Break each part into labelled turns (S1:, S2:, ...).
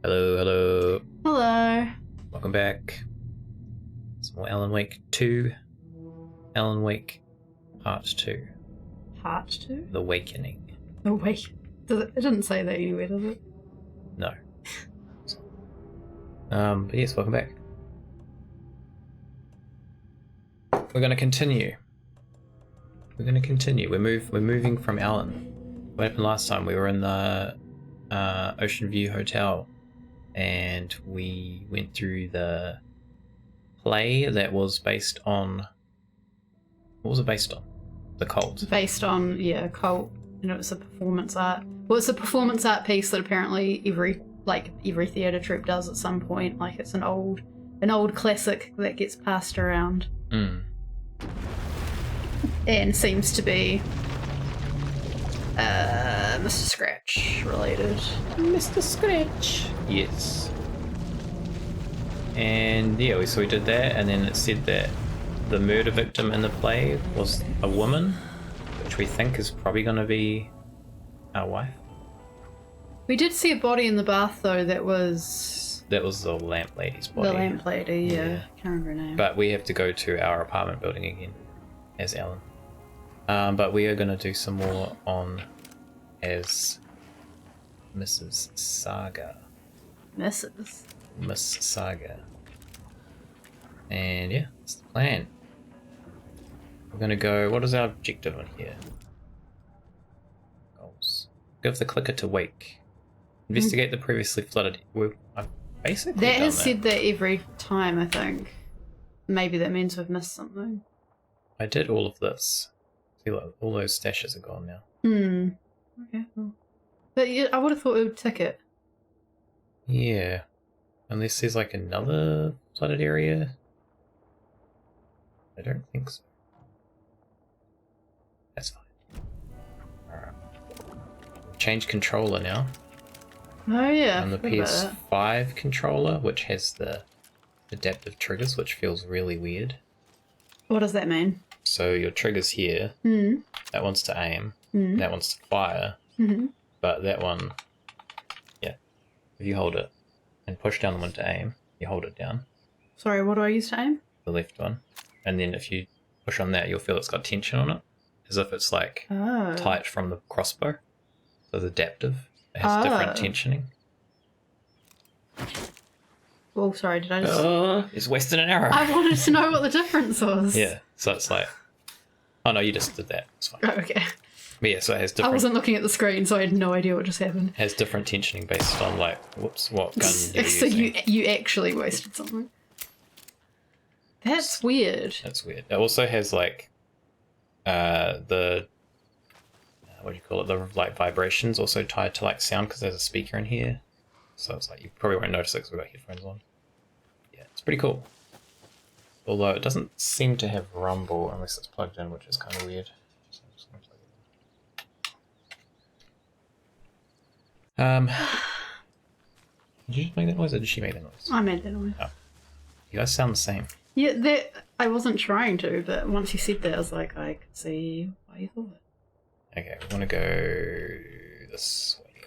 S1: Hello, hello.
S2: Hello.
S1: Welcome back. Some more Alan Wake 2. Alan Wake Part 2.
S2: Part 2?
S1: The Awakening.
S2: Oh, wait. It didn't say that anywhere, does it?
S1: No. But yes, welcome back. We're going to continue. We're moving from Alan. What happened last time? We were in the Ocean View Hotel, and we went through the play that was based on... What was it based on? The Cult.
S2: Based on, Cult. And it was a performance art. Well, it's a performance art piece that apparently every theatre troupe does at some point. Like, it's an old classic that gets passed around. And seems to be Mr. Scratch related.
S1: Mr. Scratch. Yes. And yeah, so we did that, and then it said that the murder victim in the play was a woman, which we think is probably going to be our wife.
S2: We did see a body in the bath, though, that was
S1: the lamp lady's body.
S2: The lamp lady, yeah. Can't remember her name.
S1: But we have to go to our apartment building again as Ellen. But we are going to do some more on as Mrs. Saga.
S2: Miss
S1: Saga. And yeah, that's the plan. We're going to go... What is our objective on here? Goals. Give the clicker to wake. Investigate the previously flooded... I've basically
S2: that
S1: done
S2: has
S1: that.
S2: said that every time, I think. Maybe that means we've missed something.
S1: I did all of this. See, look, all those stashes are gone now.
S2: Okay, cool. But yeah, I would have thought it would tick it.
S1: Yeah. Unless there's like another flooded area. I don't think so. That's fine. Alright. Change controller now.
S2: Oh yeah.
S1: On the PS5 controller, which has the adaptive triggers, which feels really weird.
S2: What does that mean?
S1: So your trigger's here. That one's to aim. That one's to fire. But that one, yeah. If you hold it and push down the one to aim, you hold it down.
S2: Sorry, what do I use to aim?
S1: The left one. And then if you push on that, you'll feel it's got tension on it. As if it's like tight from the crossbow. So it's adaptive. It has different tensioning.
S2: Oh, sorry, did I just...
S1: It's wasting an arrow.
S2: I wanted to know what the difference was.
S1: Yeah, so it's like... Oh no, you just did that. It's fine.
S2: Oh, okay.
S1: But yeah, so it has different...
S2: I wasn't looking at the screen, so I had no idea what just happened.
S1: Has different tensioning based on like, whoops, what gun you're
S2: So
S1: using.
S2: you actually wasted something. That's weird.
S1: That's weird. It also has like the what do you call it? The like vibrations also tied to like sound because there's a speaker in here. So it's like you probably won't notice it because we've got headphones on. Yeah, it's pretty cool. Although it doesn't seem to have rumble unless it's plugged in, which is kind of weird. So I'm just gonna plug it in. Did you make that noise or did she make that noise?
S2: I made that noise.
S1: Oh. You guys sound the same.
S2: Yeah, I wasn't trying to, but once you said that, I was like, I could see why you thought it.
S1: Okay, we want to go this way.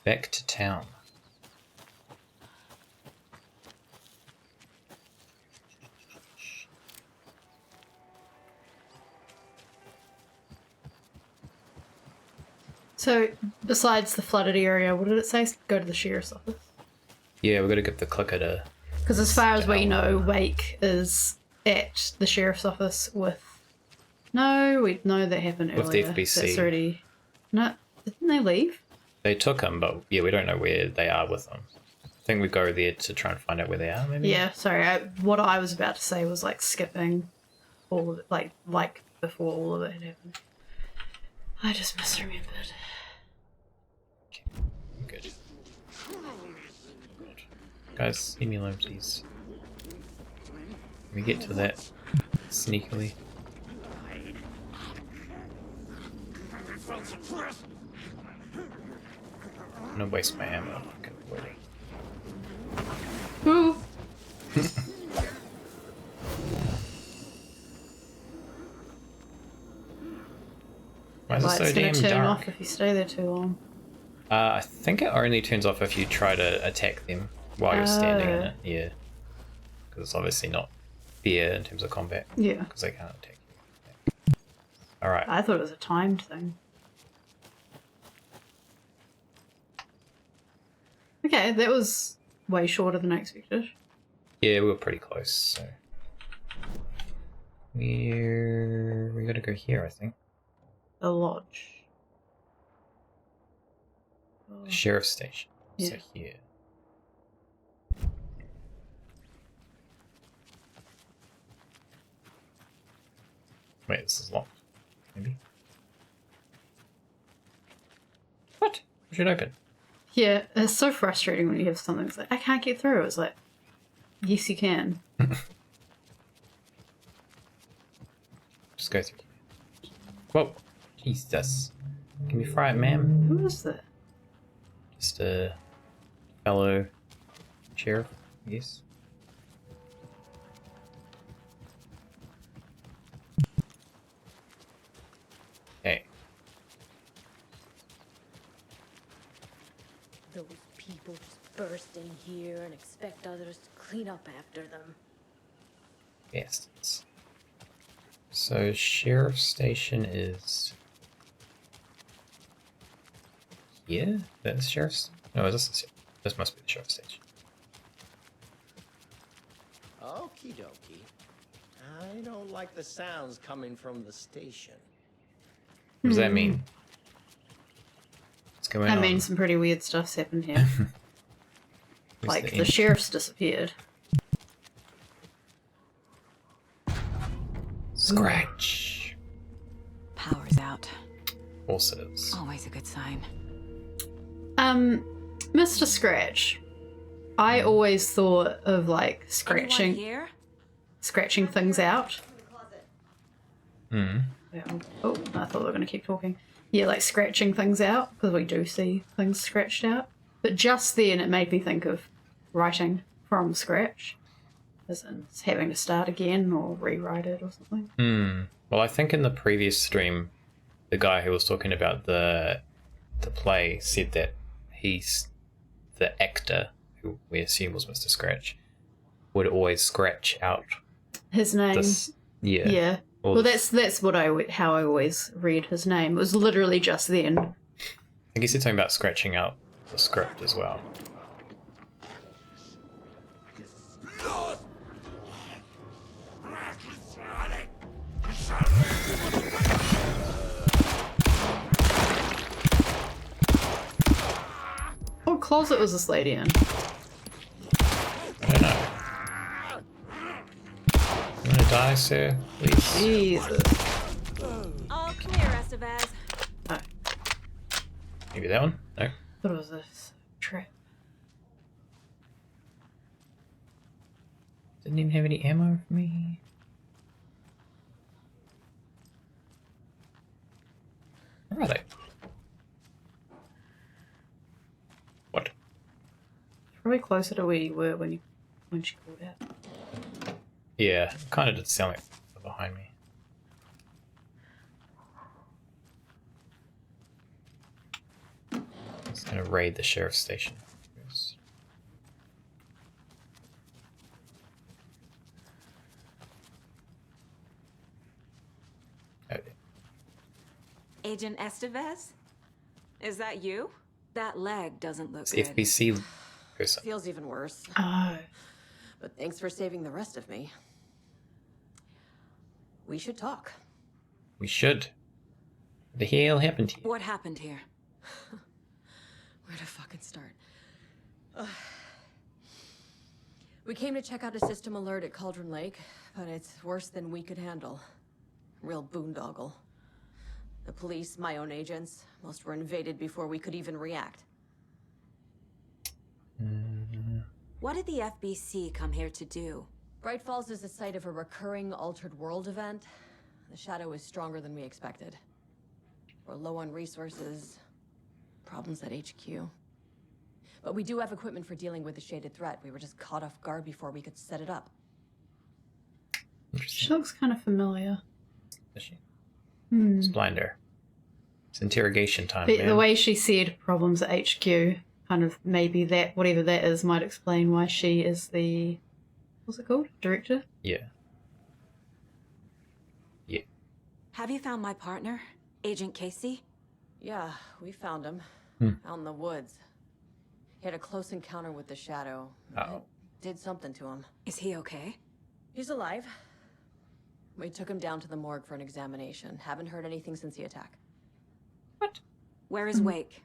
S1: Back to town.
S2: So, besides the flooded area, what did it say? Go to the sheriff's office?
S1: Yeah, we've got to give the clicker to...
S2: Because as far as we know, Wake is at the sheriff's office with... No, we know that happened earlier.
S1: With the FBC.
S2: That's already... No, didn't they leave?
S1: They took him, but yeah, we don't know where they are with them. I think we go there to try and find out where they are, maybe?
S2: Yeah, sorry. What I was about to say was like skipping all of it, like before all of it had happened. I just misremembered.
S1: Okay, I'm good. Guys, leave me alone, please. Can we get to that sneakily? I'm gonna waste my ammo. Okay, waiting.
S2: Ooh.
S1: Why is it so
S2: Light's gonna
S1: damn
S2: turn
S1: dark?
S2: off if you stay there too long.
S1: I think it only turns off if you try to attack them while you're standing in it. Yeah. Because it's obviously not fair in terms of combat.
S2: Yeah.
S1: Because they can't attack you. Alright.
S2: I thought it was a timed thing. Okay, that was way shorter than I expected.
S1: Yeah, we were pretty close, so... We gotta go here, I think.
S2: The lodge.
S1: The sheriff's station.
S2: Yeah.
S1: So here. Wait, this is locked. Maybe. What? We should open.
S2: Yeah, it's so frustrating when you have something that's like, I can't get through. It's like, yes, you can.
S1: Just go through. Whoa. Jesus. Can you fry it, ma'am?
S2: Who is that?
S1: Just a fellow sheriff, I guess. Okay.
S3: Those people just burst in here and expect others to clean up after them.
S1: Yes. So sheriff's station is here? That's sheriff's? No, this must be the sheriff's station.
S4: Okie dokie. I don't like the sounds coming from the station.
S1: What does that mean? What's going on?
S2: I mean, some pretty weird stuff's happened here. Like, the sheriff's disappeared.
S1: Scratch.
S5: Power's out.
S1: Also is.
S5: Always a good sign.
S2: Mr. Scratch. I always thought of, like,
S5: Anyone
S2: scratching things out.
S1: Hmm.
S2: Oh, I thought they were going to keep talking. Yeah, like scratching things out, because we do see things scratched out. But just then it made me think of writing from scratch. As in having to start again or rewrite it or something.
S1: Well, I think in the previous stream, the guy who was talking about the play said that he's the actor, who we assume was Mr. Scratch, would always scratch out
S2: His name.
S1: this. Yeah.
S2: Yeah.
S1: Or
S2: Well, that's what how I always read his name. It was literally just then.
S1: I guess you're talking about scratching out the script as well.
S2: What closet was this lady in?
S1: I don't know. You want to die, sir? Please.
S2: Jesus.
S3: All clear, Estevez.
S2: Oh,
S1: Maybe that one? No.
S2: what was this? Trap.
S1: Didn't even have any ammo for me. Where are they? What?
S2: Probably closer to where you were when she called out.
S1: Yeah, kind of did sound like they're behind me. Just gonna raid the sheriff's station first. Oh,
S5: Agent Estevez? Is that you? That leg doesn't look
S1: it's
S5: good.
S1: FBC person.
S6: Feels even worse.
S2: Oh.
S6: But thanks for saving the rest of me. We should talk.
S1: We should. What the hell happened to you?
S5: What happened here?
S6: Where to fucking start? We came to check out a system alert at Cauldron Lake, but it's worse than we could handle. Real boondoggle. The police, my own agents, most were invaded before we could even react.
S5: What did the FBC come here to do?
S6: Bright Falls is the site of a recurring Altered World event. The shadow is stronger than we expected. We're low on resources, problems at HQ. But we do have equipment for dealing with the shaded threat. We were just caught off guard before we could set it up.
S2: She looks kind of familiar.
S1: Is she?
S2: Hmm.
S1: It's Blinder. It's interrogation time,
S2: But
S1: man.
S2: the way she said problems at HQ, kind of maybe that, whatever that is, might explain why she is the, what's it called? Director?
S1: Yeah. Yeah.
S5: Have you found my partner, Agent Casey?
S6: Yeah, we found him. Out in the woods. He had a close encounter with the Shadow.
S1: Uh-oh.
S6: It did something to him.
S5: Is he okay?
S6: He's alive. We took him down to the morgue for an examination. Haven't heard anything since the attack.
S2: What?
S5: Where is Wake?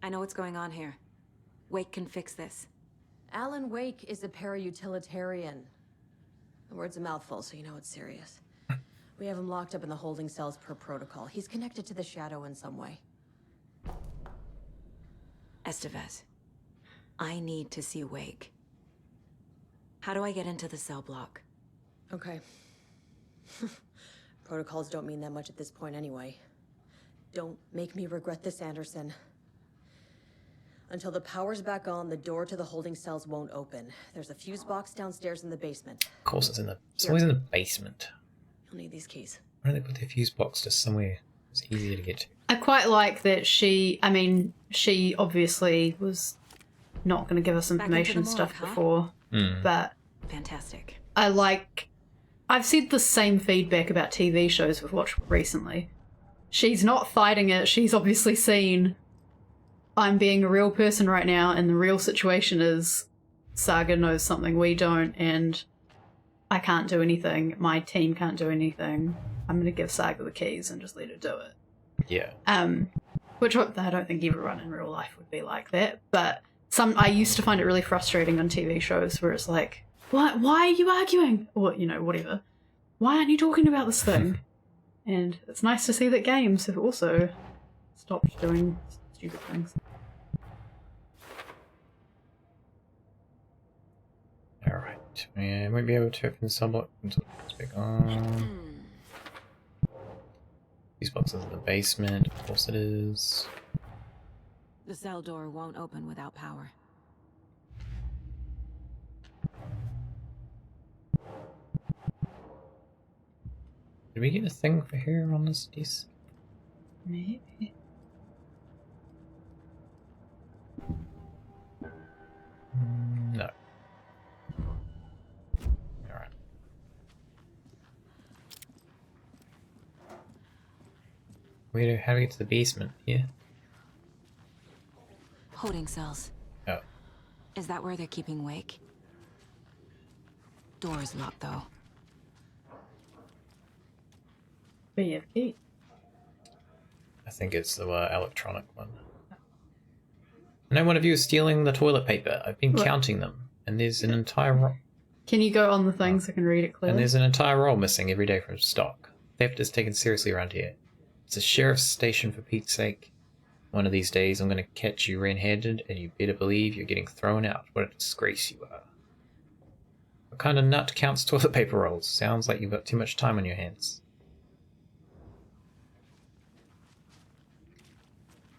S5: I know what's going on here. Wake can fix this.
S6: Alan Wake is a para-utilitarian. The word's a mouthful, so you know it's serious. We have him locked up in the holding cells per protocol. He's connected to the Shadow in some way.
S5: Estevez, I need to see Wake. How do I get into the cell block?
S6: Okay. Protocols don't mean that much at this point anyway. Don't make me regret this, Anderson. Until the power's back on, the door to the holding cells won't open. There's a fuse box downstairs in the basement.
S1: Of course, it's always in the basement.
S6: You'll need these keys.
S1: Why don't they put their fuse box just somewhere it's easier to get to?
S2: I quite like that she obviously was not going to give us
S5: into the
S2: information
S5: morgue,
S2: stuff
S5: huh?
S2: before, but
S5: Fantastic.
S2: I've said the same feedback about TV shows we've watched recently. She's not fighting it. She's obviously seen, I'm being a real person right now, and the real situation is Saga knows something we don't, and I can't do anything. My team can't do anything. I'm going to give Saga the keys and just let her do it.
S1: Yeah.
S2: Which I don't think everyone in real life would be like that, but I used to find it really frustrating on TV shows where it's like, why are you arguing? Or, whatever. Why aren't you talking about this thing? And it's nice to see that games have also stopped doing stupid things.
S1: Alright. I won't be able to open the subblock until it's back on. These boxes in the basement, of course it is.
S5: The cell door won't open without power.
S1: Did we get a thing for her on this disc?
S2: Maybe.
S1: No. Alright. How do we get to the basement? Yeah.
S5: Holding cells.
S1: Oh.
S5: Is that where they're keeping Wake? Door is locked, though.
S2: But you have key.
S1: I think it's the electronic one. I know one of you is stealing the toilet paper. I've been counting them, and there's an entire roll.
S2: Can you go on the thing so I can read it clearly?
S1: And there's an entire roll missing every day from stock. Theft is taken seriously around here. It's a sheriff's station, for Pete's sake. One of these days I'm going to catch you red-handed, and you better believe you're getting thrown out. What a disgrace you are. What kind of nut counts toilet paper rolls? Sounds like you've got too much time on your hands.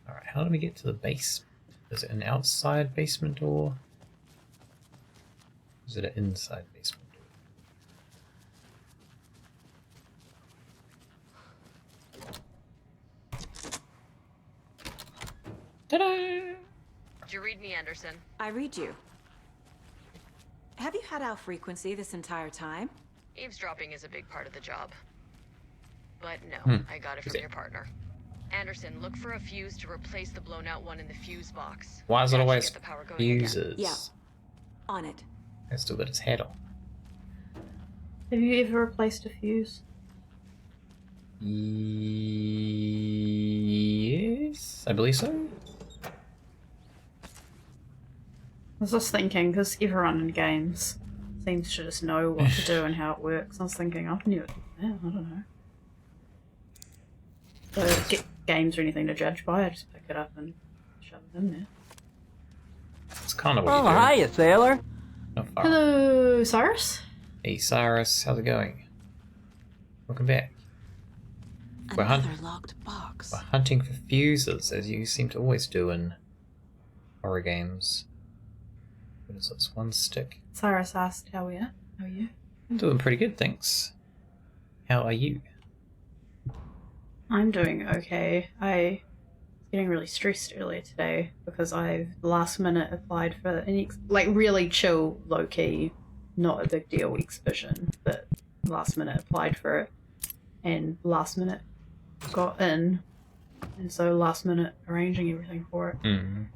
S1: Alright, how do we get to the basement? Is it an outside basement door? Is it an inside basement door? Ta-da!
S6: Did you read me, Anderson?
S5: I read you. Have you had our frequency this entire time?
S6: Eavesdropping is a big part of the job. But no, I got it from
S1: Is it?
S6: your partner. Anderson, look for a fuse to replace the blown out one in the fuse box.
S1: Why is it
S6: That should
S1: always
S6: get the power going again.
S1: fuses?
S5: Yeah. On it.
S1: It's still got its head on.
S2: Have you ever replaced a fuse?
S1: Yes, I believe so.
S2: I was just thinking, because everyone in games seems to just know what to do and how it works. I was thinking, I've never done that, I don't know. So, get games or anything to judge by, I just pick it up and shove it in there.
S1: It's kind of what
S7: Oh,
S1: you do.
S7: hiya, sailor.
S1: Not far.
S2: Hello, Cyrus?
S1: Hey, Cyrus, how's it going? Welcome back. We're
S5: Another locked box.
S1: We're hunting for fuses, as you seem to always do in horror games. What is this, one stick?
S2: Cyrus asked how we are. How are you?
S1: I'm doing pretty good, thanks. How are you?
S2: I'm doing okay. I was getting really stressed earlier today because I've last minute applied for an really chill, low key, not a big deal exhibition, but last minute applied for it and last minute got in, and so last minute arranging everything for it.
S1: Mm.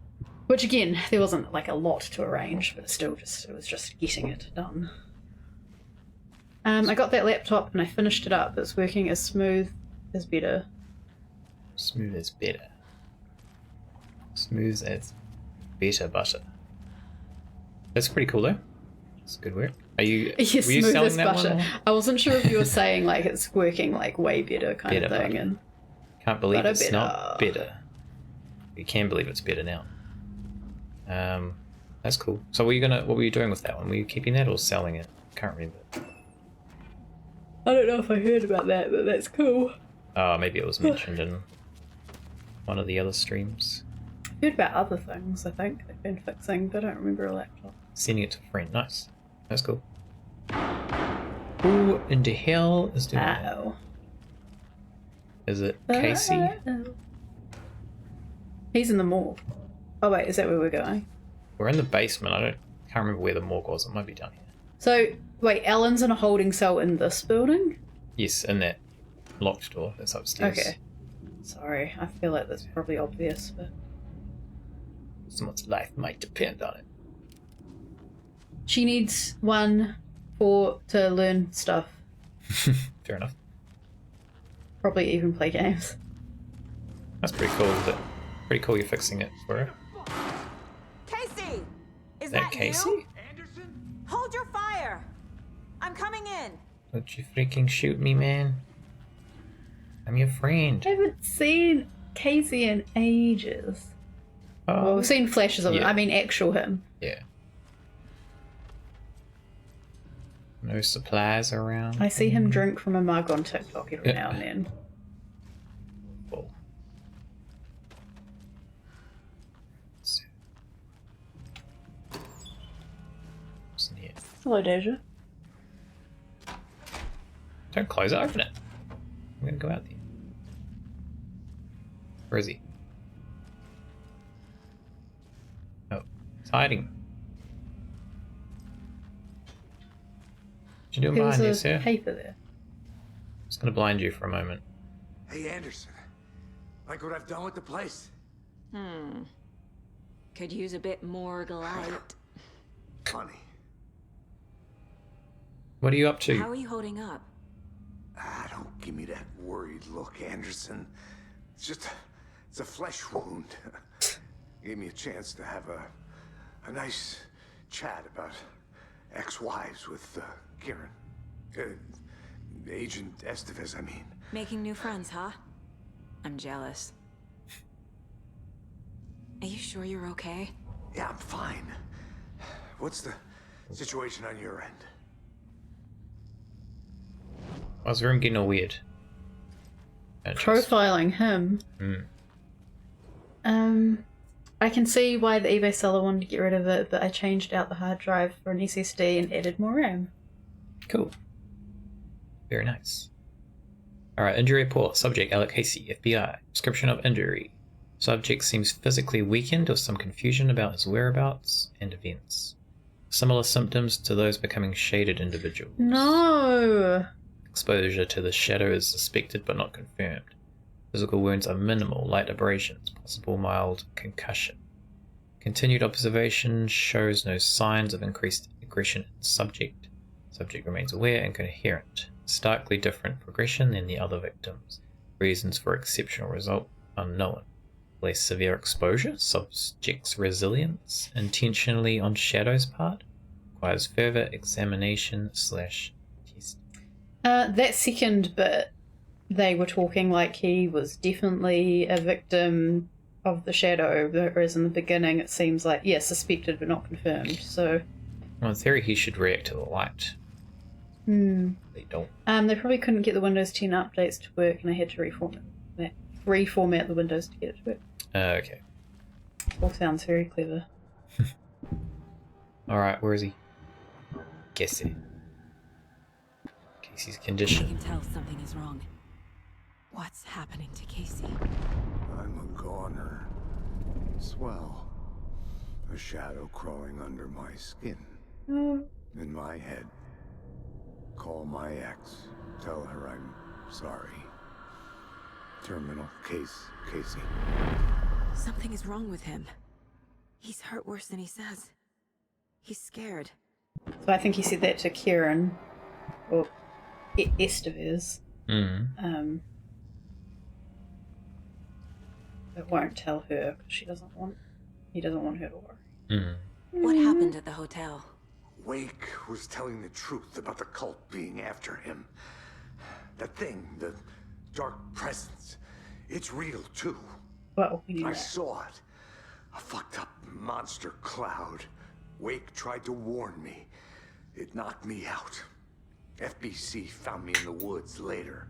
S2: Which again, there wasn't like a lot to arrange, but still, it was just getting it done. I got that laptop and I finished it up. It's working as smooth as better.
S1: Smooth as better. Smooth as better butter. That's pretty cool though. It's good work. Are you?
S2: Yeah,
S1: were you
S2: smooth
S1: selling
S2: as
S1: that
S2: butter.
S1: one?
S2: I wasn't sure if you were saying like it's working like way better kind
S1: Better
S2: of thing.
S1: butter.
S2: And
S1: Can't believe
S2: butter
S1: it's
S2: better.
S1: not better. You can believe it's better now. That's cool. So what were you doing with that one? Were you keeping that or selling it? Can't remember.
S2: I don't know if I heard about that, but that's cool.
S1: Oh, maybe it was mentioned in one of the other streams.
S2: I heard about other things, I think, they've been fixing, but I don't remember a laptop.
S1: Sending it to a friend. Nice. That's cool. Who in the hell is doing that?
S2: Uh-oh.
S1: Is it Casey?
S2: Uh-oh. He's in the morgue. Oh wait, is that where we're going?
S1: We're in the basement. Can't remember where the morgue was. It might be down here.
S2: So, wait, Ellen's in a holding cell in this building?
S1: Yes, in that locked door that's upstairs.
S2: Okay. Sorry, I feel like that's probably obvious, but...
S1: Someone's life might depend on it.
S2: She needs one to learn stuff.
S1: Fair enough.
S2: Probably even play games.
S1: That's pretty cool, is it? Pretty cool you're fixing it for her.
S5: Casey! Is
S1: That Casey?
S5: you? Hold your fire! I'm coming in.
S1: Don't you freaking shoot me, man. I'm your friend.
S2: I haven't seen Casey in ages.
S1: Oh,
S2: Well, we've seen flashes of him.
S1: Yeah.
S2: I mean, actual him.
S1: yeah. No supplies around.
S2: I see him drink from a mug on TikTok every now and then.
S1: Cool. What's in here?
S2: Hello, Deja.
S1: Don't close it, open it. I'm gonna go out there. Where is he? Oh, he's hiding. What you doing
S2: There
S1: behind you,
S2: was a
S1: sir?
S2: paper there.
S1: Just gonna blind you for a moment.
S7: Hey, Anderson. Like what I've done with the place?
S5: Could use a bit more light.
S7: Funny.
S1: What are you up to?
S5: How are you holding up?
S7: Don't give me that worried look, Anderson. It's a flesh wound. Gave me a chance to have a nice chat about ex-wives with Kieran. Agent Estevez, I mean.
S5: Making new friends, huh? I'm jealous. Are you sure you're okay?
S7: Yeah, I'm fine. What's the situation on your end?
S1: Why's the room getting all weird?
S2: Profiling him. I can see why the eBay seller wanted to get rid of it, but I changed out the hard drive for an SSD and added more RAM.
S1: Cool. Very nice. Alright, injury report. Subject Alec Casey, FBI. Description of injury. Subject seems physically weakened with some confusion about his whereabouts and events. Similar symptoms to those becoming shaded individuals.
S2: No!
S1: Exposure to the shadow is suspected but not confirmed. Physical wounds are minimal, light abrasions, possible mild concussion. Continued observation shows no signs of increased aggression in subject. Subject remains aware and coherent. Starkly different progression than the other victims. Reasons for exceptional result unknown. Less severe exposure, subject's resilience, intentionally on Shadow's part, requires further examination / test.
S2: That second bit, they were talking like he was definitely a victim of the shadow, whereas in the beginning it seems like, yeah, suspected but not confirmed, so...
S1: Well, in theory he should react to the light. They don't.
S2: They probably couldn't get the Windows 10 updates to work and they had to reformat the Windows to get it to work.
S1: Okay.
S2: All sounds very clever.
S1: Alright, where is he? Casey. Casey's
S5: I
S1: condition.
S5: can tell something is wrong. What's happening to Casey?
S7: I'm a goner. Swell. A shadow crawling under my skin. In my head. Call my ex. Tell her I'm sorry. Terminal case, Casey.
S5: Something is wrong with him. He's hurt worse than he says. He's scared.
S2: So I think he said that to Kieran, or Estevez. But won't tell her because he doesn't want her to worry.
S5: What happened at the hotel?
S7: Wake was telling the truth about the cult being after him. That thing, the dark presence, it's real too.
S2: Well, we knew
S7: I
S2: that.
S7: saw it. A fucked up monster cloud. Wake tried to warn me. It knocked me out. FBC found me in the woods later.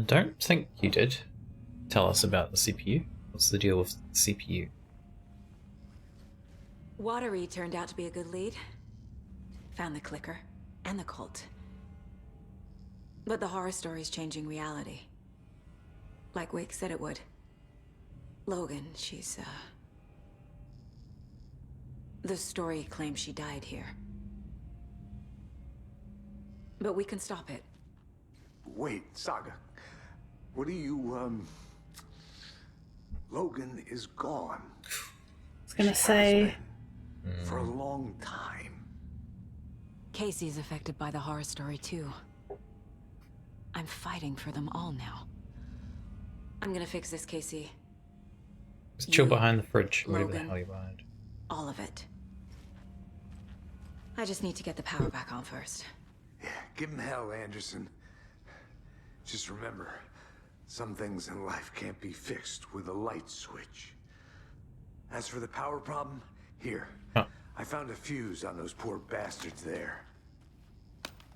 S1: Don't think you did. Tell us about the CPU. What's the deal with the CPU?
S5: Watery turned out to be a good lead. Found the clicker and the cult. But the horror story's changing reality. Like Wake said it would. Logan, she's, the story claims she died here. But we can stop it.
S7: Wait, Saga. What do you, Logan is gone.
S2: I was gonna
S7: She
S2: say,
S7: has been. For a long time.
S5: Casey's affected by the horror story too. I'm fighting for them all now. I'm gonna fix this, Casey.
S1: Just chill
S5: You,
S1: behind the fridge. Whatever the
S5: Logan.
S1: hell you're behind.
S5: All of it. I just need to get the power back on first.
S7: Yeah, give him hell, Anderson. Just remember, some things in life can't be fixed with a light switch. As for the power problem, here.
S1: Huh.
S7: I found a fuse on those poor bastards there.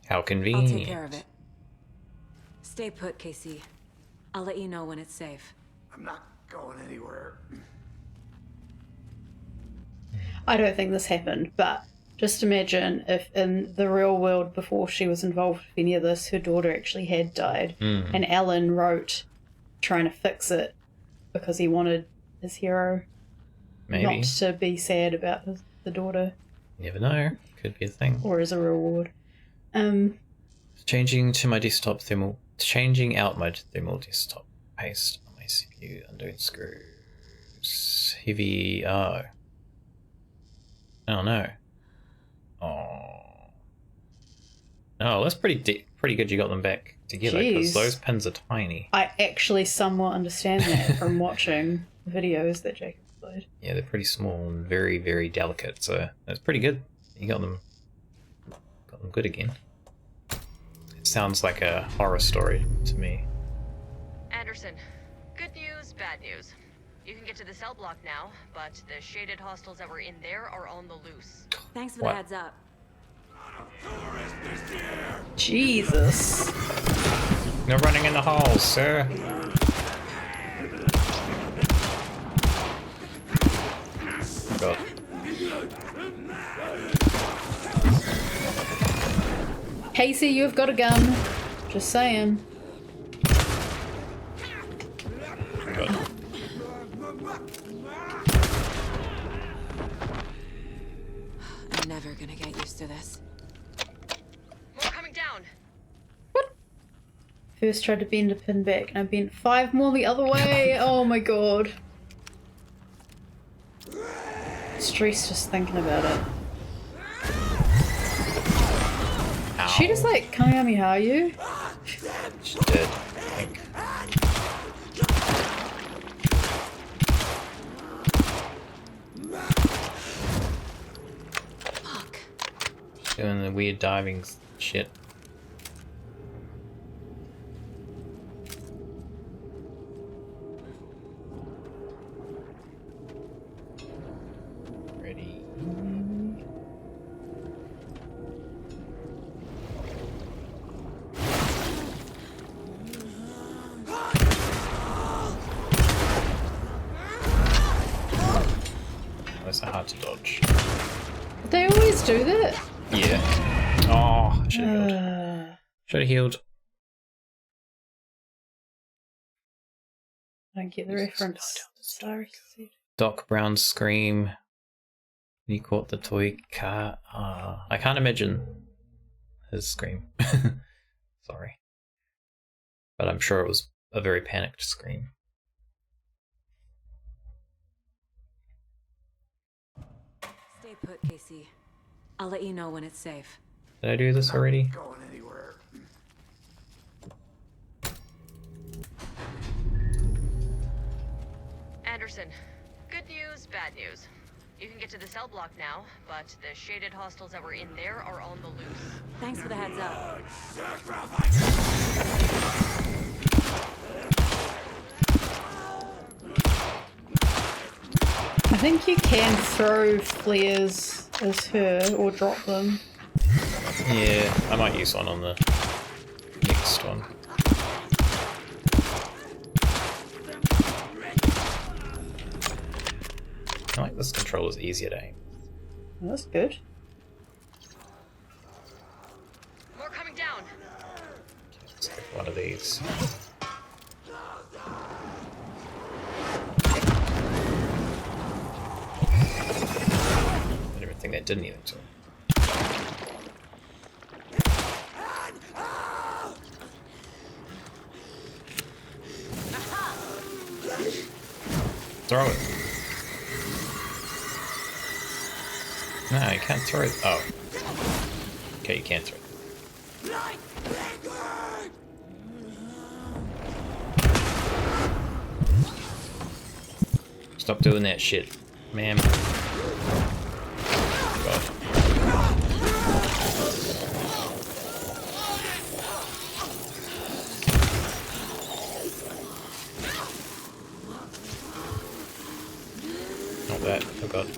S1: How
S5: I'll
S1: convenient.
S5: take care of it. Stay put, Casey. I'll let you know when it's safe.
S7: I'm not going anywhere.
S2: I don't think this happened, but just imagine if in the real world before she was involved with any of this, her daughter actually had died, and Alan wrote trying to fix it because he wanted his hero
S1: Maybe.
S2: not to be sad about the daughter,
S1: You never know. Could be a thing.
S2: or as a reward.
S1: Changing out my thermal desktop paste on my CPU. Undoing screws. Heavy. Oh no. Oh, that's pretty good. You got them back together because
S2: Jeez.
S1: those pins are tiny.
S2: I actually somewhat understand that from watching videos that Jacob played.
S1: Yeah, they're pretty small and very, very delicate. So that's pretty good. You got them good again. It sounds like a horror story to me.
S8: Anderson, good news, bad news. You can get to the cell block now, but the shaded hostiles that were in there are on the loose.
S5: Thanks for
S1: What?
S5: the heads up.
S2: Jesus.
S1: No running in the halls, sir. God.
S2: Casey, you've got a gun. Just saying.
S1: God.
S5: I'm never gonna get used to this.
S8: More coming down.
S2: First tried to bend a pin back, and I bent 5 more the other way. Oh my god. Stressed just thinking about it.
S1: Ow.
S2: She just like Kamehameha you?
S1: She did, I think.
S5: Fuck.
S1: Doing the weird diving shit. Ready. Those are hard to dodge.
S2: They always do that?
S1: Yeah. Oh. Oh, I should have healed. Should have healed.
S2: I don't get the reference. Sorry.
S1: Doc Brown's scream. He caught the toy car. I can't imagine his scream. Sorry. But I'm sure it was a very panicked scream.
S5: Stay put, Casey. I'll let you know when it's safe.
S1: Did I do this already?
S7: Going anywhere.
S8: Anderson, good news, bad news. You can get to the cell block now, but the shaded hostels that were in there are on the loose.
S5: Thanks for the heads up.
S2: I think you can throw flares as her or drop them.
S1: Yeah, I might use one on the next one. I like this controller's easier to aim.
S2: That's good.
S8: More coming down.
S1: Let's pick one of these. I didn't even think that did anything to him. Throw it. No, you can't throw it. Oh. Okay, you can't throw it. Stop doing that shit, ma'am. God. Not that. Oh god.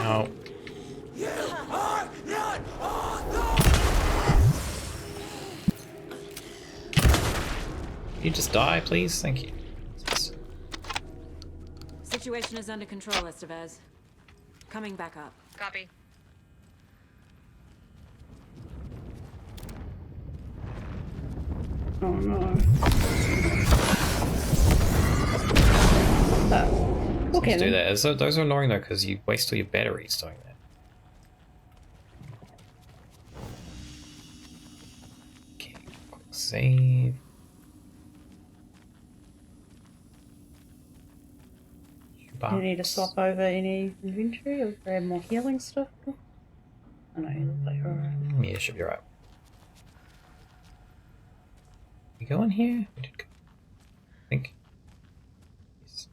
S1: No. You just die, please? Thank you.
S5: Situation is under control, Estevez. Coming back up.
S8: Copy.
S2: Oh no. Okay
S1: Let's do
S2: then.
S1: that. Those are annoying though, because you waste all your batteries doing that. Okay, quick save.
S2: Do you need to swap over any inventory or grab more healing stuff? I know you look like you're alright.
S1: Yeah, should be right. We go in here? We did go. I think. Yes.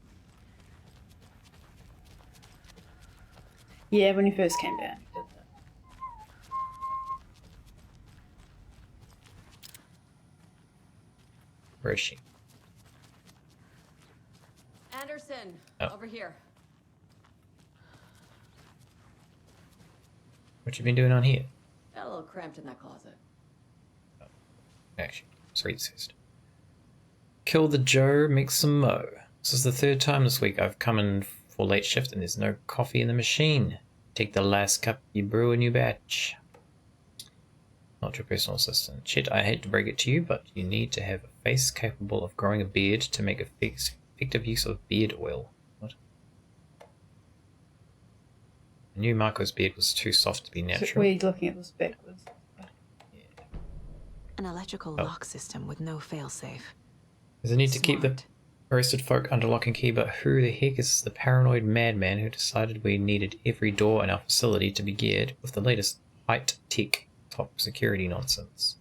S2: Yeah, when you first came down, you did that.
S1: Where is she?
S6: Anderson,
S1: Oh.
S6: over here.
S1: What you been doing on here?
S6: Got a little cramped in that closet.
S1: Actually, sorry, insist. Kill the Joe, make some mo. This is the third time this week I've come in for late shift and there's no coffee in the machine. Take the last cup, you brew a new batch. Not your personal assistant. Shit, I hate to break it to you, but you need to have a face capable of growing a beard to make effective use of beard oil. What? I knew Marco's beard was too soft to be
S2: So
S1: natural.
S2: we're looking at this backwards.
S5: An electrical
S1: Oh.
S5: lock system with no failsafe.
S1: There's a need to keep the
S5: Smart.
S1: arrested folk under lock and key, but who the heck is the paranoid madman who decided we needed every door in our facility to be geared with the latest high-tech top security nonsense?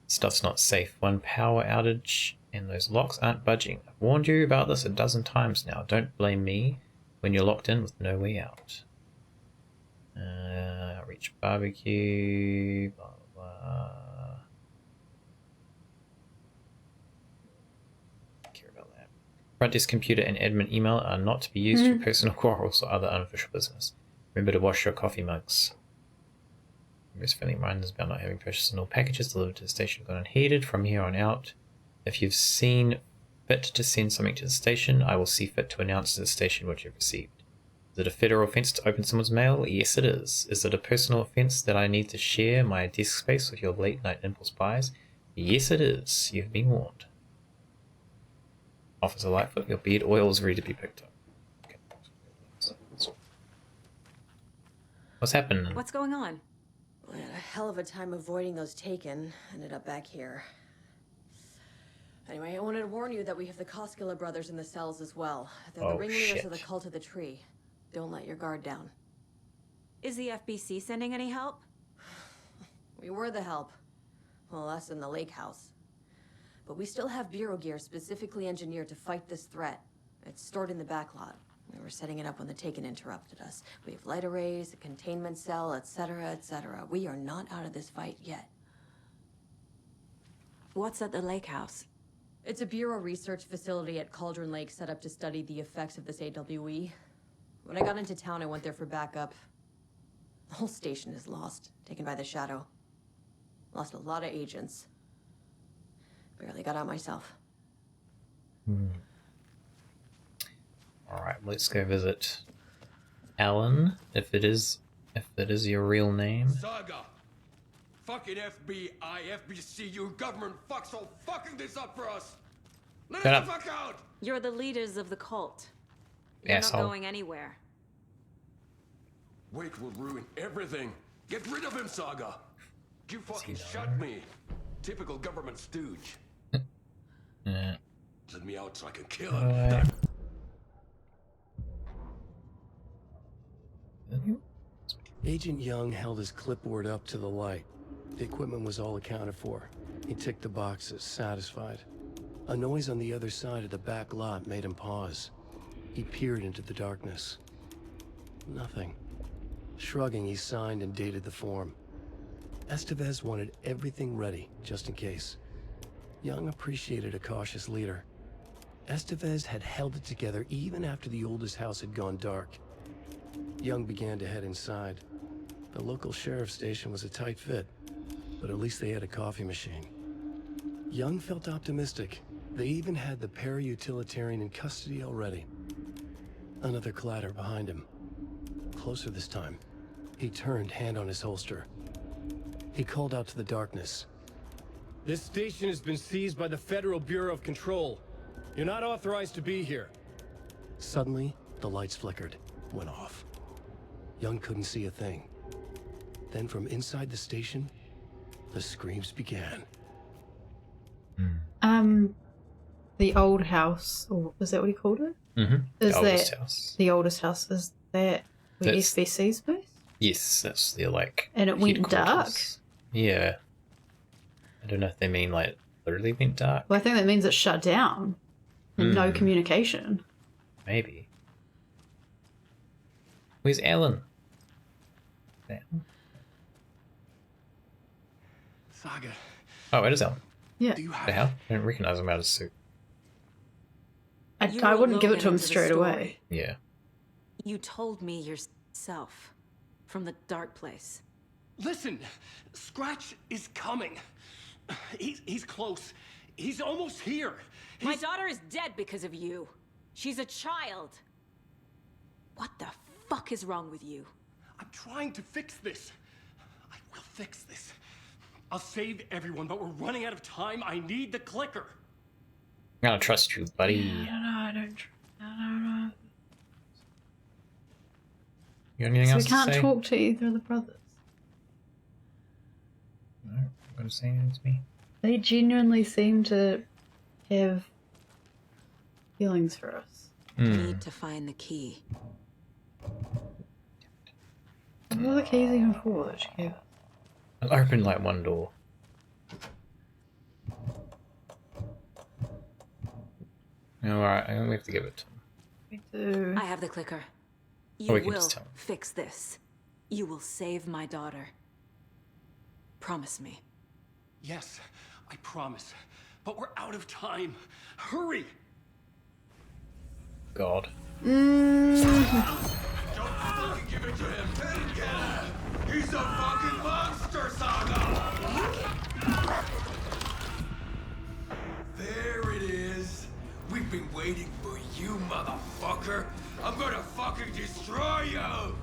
S1: Stuff's not safe. One power outage and those locks aren't budging. I've warned you about this a dozen times now. Don't blame me when you're locked in with no way out. Reach barbecue, blah blah blah. Care about that. Front desk computer and admin email are not to be used for personal quarrels or other unofficial business. Remember to wash your coffee mugs. Most friendly reminders about not having purchased all packages delivered to the station gone unheeded from here on out. If you've seen fit to send something to the station, I will see fit to announce to the station what you've received. Is it a federal offense to open someone's mail? Yes, it is. Is it a personal offense that I need to share my desk space with your late night impulse buys? Yes, it is. You've been warned. Officer Lightfoot, your beard oil is ready to be picked up. Okay. What's happening?
S5: What's going on?
S6: We had a hell of a time avoiding those taken. Ended up back here. Anyway, I wanted to warn you that we have the Koskela brothers in the cells as well. They're the ringleaders of the cult of the tree. Don't let your guard down.
S5: Is the FBC sending any help?
S6: We were the help. Well, us in the lake house. But we still have Bureau gear specifically engineered to fight this threat. It's stored in the back lot. We were setting it up when the Taken interrupted us. We have light arrays, a containment cell, etc., etc. We are not out of this fight yet.
S5: What's at the lake house?
S6: It's a Bureau research facility at Cauldron Lake set up to study the effects of this AWE. When I got into town, I went there for backup. The whole station is lost, taken by the Shadow. Lost a lot of agents. Barely got out myself.
S1: Alright, let's go visit Alan, if it is your real name.
S9: Saga! Fucking FBI, FBC, you government fucks all fucking this up for us! Let us the fuck out!
S5: You're the leaders of the cult. You're
S1: Asshole.
S5: not going anywhere.
S9: Wake will ruin everything. Get rid of him, Saga! You fucking shut me. Typical government stooge. Let me out so I can kill him.
S10: Agent Young held his clipboard up to the light. The equipment was all accounted for. He ticked the boxes, satisfied. A noise on the other side of the back lot made him pause. He peered into the darkness. Nothing. Shrugging, he signed and dated the form. Estevez wanted everything ready, just in case. Young appreciated a cautious leader. Estevez had held it together even after the oldest house had gone dark. Young began to head inside. The local sheriff's station was a tight fit, but at least they had a coffee machine. Young felt optimistic. They even had the para-utilitarian in custody already. Another clatter behind him. Closer this time. He turned, hand on his holster. He called out to the darkness.
S11: This station has been seized by the Federal Bureau of Control. You're not authorized to be here.
S10: Suddenly, the lights flickered, went off. Young couldn't see a thing. Then from inside the station, the screams began.
S2: The old house, or is that what he called it?
S1: Mm-hmm.
S2: Is
S1: the oldest
S2: that
S1: house.
S2: the oldest house? Is that where
S1: That's-
S2: SBC's based?
S1: Yes, that's the like.
S2: And it went dark.
S1: headquarters. Yeah. I don't know if they mean like literally went dark.
S2: Well, I think that means it's shut down. And no communication.
S1: Maybe. Where's Alan?
S10: Saga,
S1: Oh, it is Alan.
S2: Yeah.
S10: do you
S1: The
S10: have...
S1: hell? I don't recognize him out of his suit.
S5: You
S2: I
S5: were
S2: wouldn't give it to
S5: Logan
S2: him
S5: into the
S2: straight
S5: story.
S2: away.
S1: Yeah.
S5: You told me yourself. From the dark place.
S11: Listen, Scratch is coming. He's close. He's almost here.
S5: My daughter is dead because of you. She's a child. What the fuck is wrong with you?
S11: I'm trying to fix this. I will fix this. I'll save everyone, but we're running out of time. I need the clicker.
S1: I'm gonna trust you, buddy.
S2: I don't know.
S1: You got anything
S2: So we
S1: else to
S2: can't
S1: say?
S2: talk to either of the brothers.
S1: No, I'm gonna say anything to me.
S2: They genuinely seem to have feelings for us.
S5: Need to find the key.
S2: What were the keys even for that she gave us?
S1: I'll open like one door. Alright, we have to give it to him.
S2: We do.
S5: I have the clicker.
S1: Or
S5: You
S1: we can
S5: will
S1: just tell him.
S5: fix this. You will save my daughter. Promise me.
S11: Yes, I promise. But we're out of time. Hurry!
S1: God.
S9: Don't fucking give it to him! Get him! He's a fucking monster, Saga! There it is. We've been waiting for You motherfucker! I'm gonna fucking destroy you!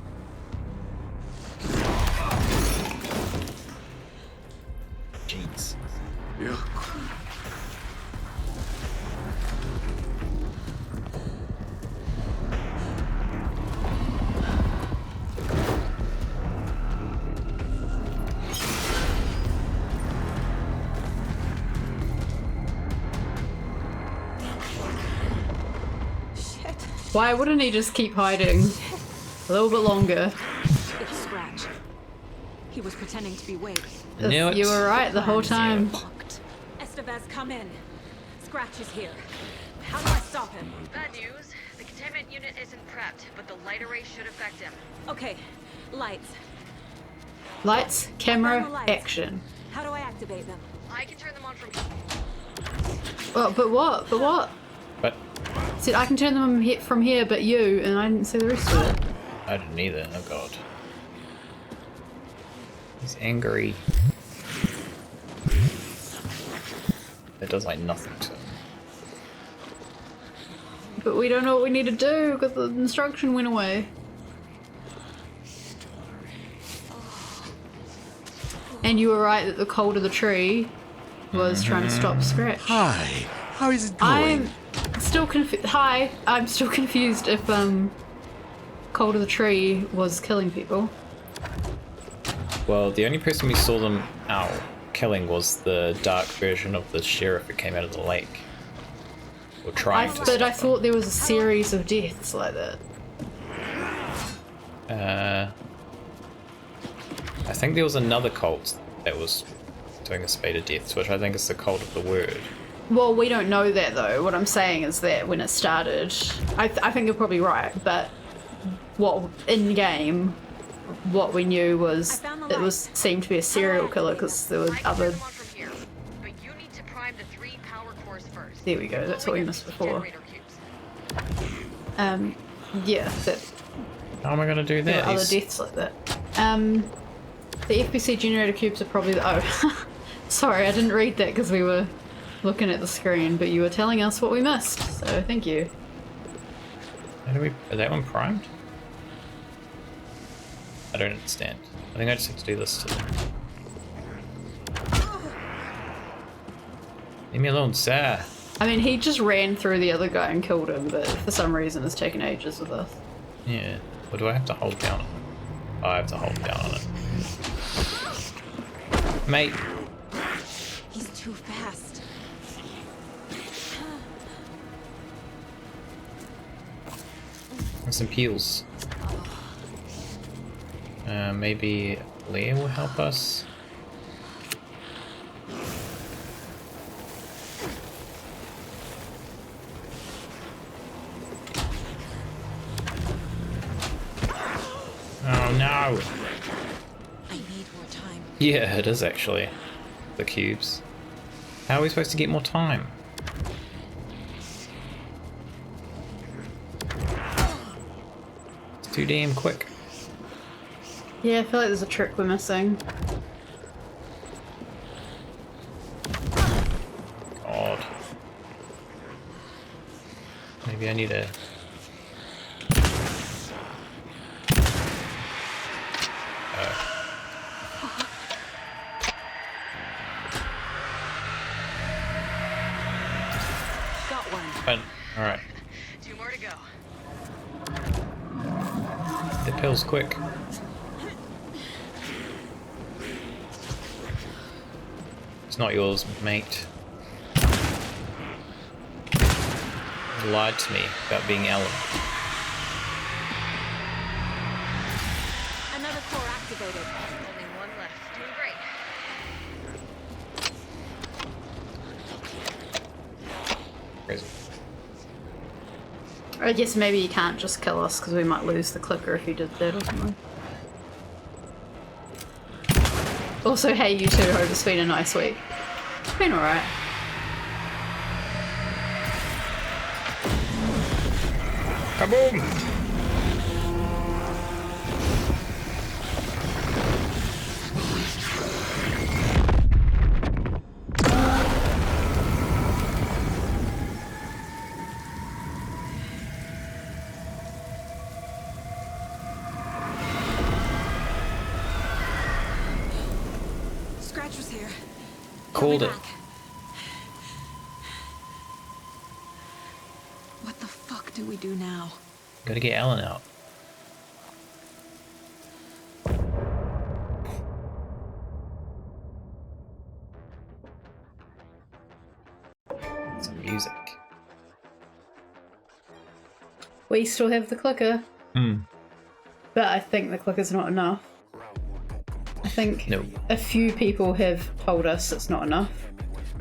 S1: Jeez.
S7: Yeah.
S5: Shit.
S2: Why wouldn't he just keep hiding a little bit longer?
S5: It's Scratch. He was pretending to be Wade.
S1: Knew it.
S2: You were right the whole time.
S5: Locked. Estevez, come in. Scratch is here. How do I stop him?
S8: Bad news. The containment unit isn't prepped, but the light array should affect him.
S5: Okay, lights.
S2: Lights,
S5: Turn the
S2: camera,
S5: lights.
S2: action.
S5: How do I activate them?
S8: I can turn them on from
S2: Oh, but what? But what?
S1: But
S2: Said I can turn them from here, but you, and I didn't see the rest of it.
S1: I didn't either. Oh god. He's angry. It does like nothing to him.
S2: But we don't know what we need to do because the instruction went away. And you were right that the cold of the tree was trying to stop Scratch.
S7: Hi. How is it going?
S2: I'm still confused. Hi, I'm still confused if cold of the tree was killing people.
S1: Well, the only person we saw them out killing was the dark version of the sheriff that came out of the lake. Or trying to.
S2: But I thought there was a series of deaths like that.
S1: I think there was another cult that was doing a spate of deaths, which I think is the cult of the word.
S2: Well, we don't know that though. What I'm saying is that when it started, I think you're probably right, but what in game, what we knew was it was seemed to be a serial killer because there were
S8: I can
S2: other.
S8: turn them on from here, but you need to prime the 3 power cores first.
S2: There we go. That's what we missed before.
S8: Generator cubes.
S2: Yeah, that
S1: How am I gonna do
S2: there
S1: that?
S2: were other
S1: He's-
S2: deaths like that. The FPC generator cubes are probably the. Oh, sorry, I didn't read that because we were looking at the screen, but you were telling us what we missed, so thank you.
S1: How do we? Is that one primed? I don't understand. I think I just have to do this to them. Leave me alone, sir.
S2: I mean, he just ran through the other guy and killed him, but for some reason it's taken ages with us.
S1: Yeah. What do I have to hold down on? Oh, I have to hold down on it. Mate.
S5: He's too fast.
S1: And some peels. Maybe Leah will help us. Oh no!
S5: I need more time.
S1: Yeah, it is actually. The cubes. How are we supposed to get more time? It's too damn quick.
S2: Yeah, I feel like there's a trick we're missing.
S1: God. Maybe I need a...
S5: Got one.
S1: Fine. Alright.
S8: 2 more to go.
S1: The pill's quick. It's not yours, mate. You lied to me about being Ellen.
S5: Another core activated.
S8: Only 1 left. Doing great.
S1: Crazy.
S2: I guess maybe you can't just kill us because we might lose the clicker if you did that or something. Also, hey, you two, hope it's been a nice week. It's been alright.
S1: Kaboom! called it.
S5: What the fuck do we do now?
S1: Gotta get Alan out. Some music.
S2: We still have the clicker.
S1: Hmm.
S2: But I think the clicker's not enough. I think a few people have told us it's not enough.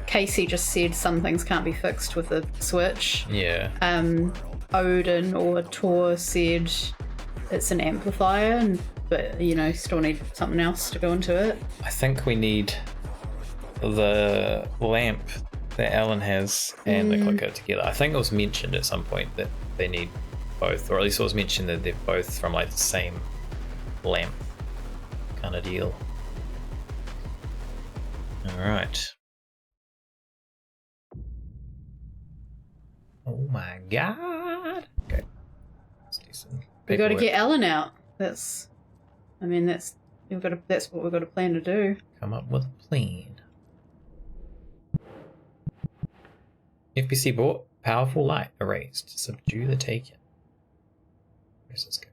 S2: Casey just said some things can't be fixed with a switch.
S1: Yeah.
S2: Odin or Tor said it's an amplifier, but still need something else to go into it.
S1: I think we need the lamp that Alan has and the clicker together. I think it was mentioned at some point that they need both, or at least it was mentioned that they're both from like the same lamp kind of deal. Alright. Oh my god. Okay. Let's do some
S2: We got to
S1: paperwork.
S2: get Ellen out. That's what we've got to plan to do.
S1: Come up with a plan. FBC brought powerful light arrays to subdue the taken. Where's this go?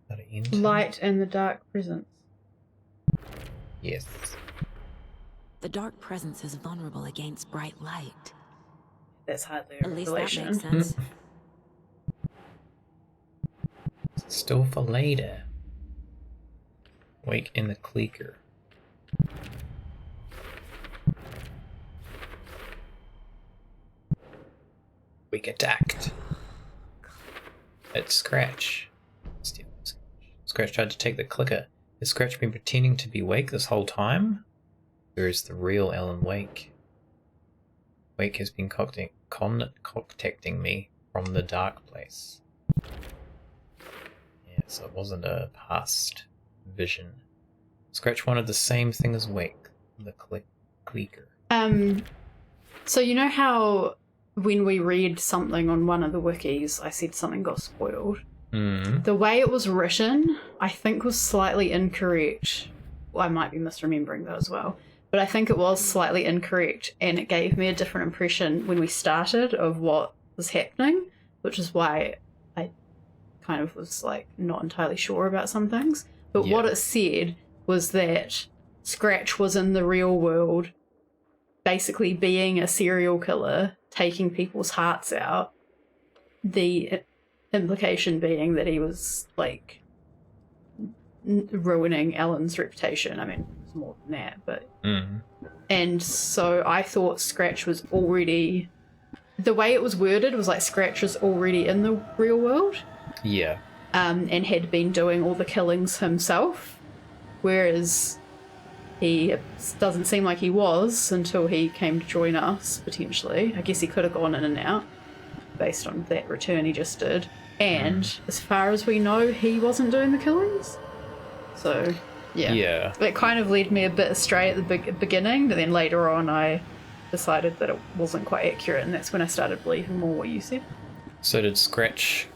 S1: Gotta enter.
S2: Light and the dark presence.
S1: Yes.
S5: The dark presence is vulnerable against bright light.
S2: That's hardly a
S5: At least that
S2: revelation.
S5: makes sense.
S1: Still for later. Wake in the clicker. Weak attacked. It's Scratch. Steal Scratch. Scratch tried to take the clicker. Has Scratch been pretending to be Wake this whole time? Where is the real Alan Wake? Wake has been contacting me from the dark place. Yeah, so it wasn't a past vision. Scratch wanted the same thing as Wake, the clicker.
S2: So you know how when we read something on one of the wikis, I said something got spoiled? The way it was written, I think was slightly incorrect. Well, I might be misremembering that as well. But I think it was slightly incorrect, and it gave me a different impression when we started of what was happening, which is why I kind of was like not entirely sure about some things. But what it said was that Scratch was in the real world, basically being a serial killer, taking people's hearts out. The implication being that he was like ruining Ellen's reputation. I mean, it's more than that, but and so I thought Scratch was already, the way it was worded was like Scratch was already in the real world, and had been doing all the killings himself, whereas he doesn't seem like he was until he came to join us, potentially. I guess he could have gone in and out based on that return he just did. And as far as we know, he wasn't doing the killings. So, yeah. It kind of led me a bit astray at the beginning, but then later on I decided that it wasn't quite accurate, and that's when I started believing more what you said.
S1: So did Scratch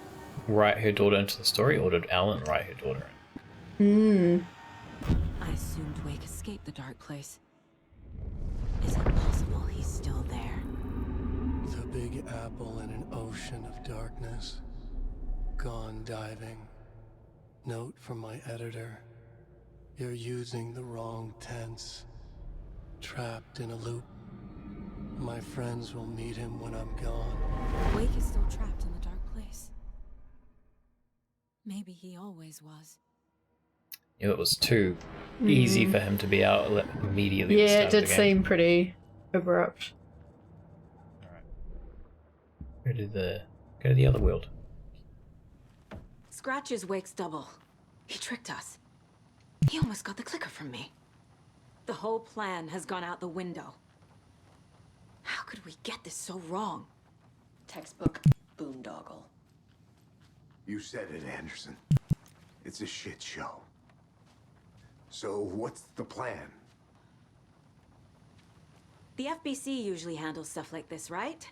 S1: write her daughter into the story, or did Alan write her daughter in?
S5: I assumed Wake escaped the dark place. Is it possible he's still there?
S10: The Big Apple in an ocean of darkness. Gone diving. Note from my editor. You're using the wrong tense. Trapped in a loop. My friends will meet him when I'm gone.
S5: Wake is still trapped in the dark place. Maybe he always was.
S1: It was too easy for him to be out immediately.
S2: Yeah, it did seem pretty abrupt.
S1: Alright. Go to the other world.
S5: Scratch is Wake's double. He tricked us. He almost got the clicker from me. The whole plan has gone out the window. How could we get this so wrong?
S6: Textbook boondoggle.
S7: You said it, Anderson. It's a shit show. So what's the plan?
S5: The FBC usually handles stuff like this, right?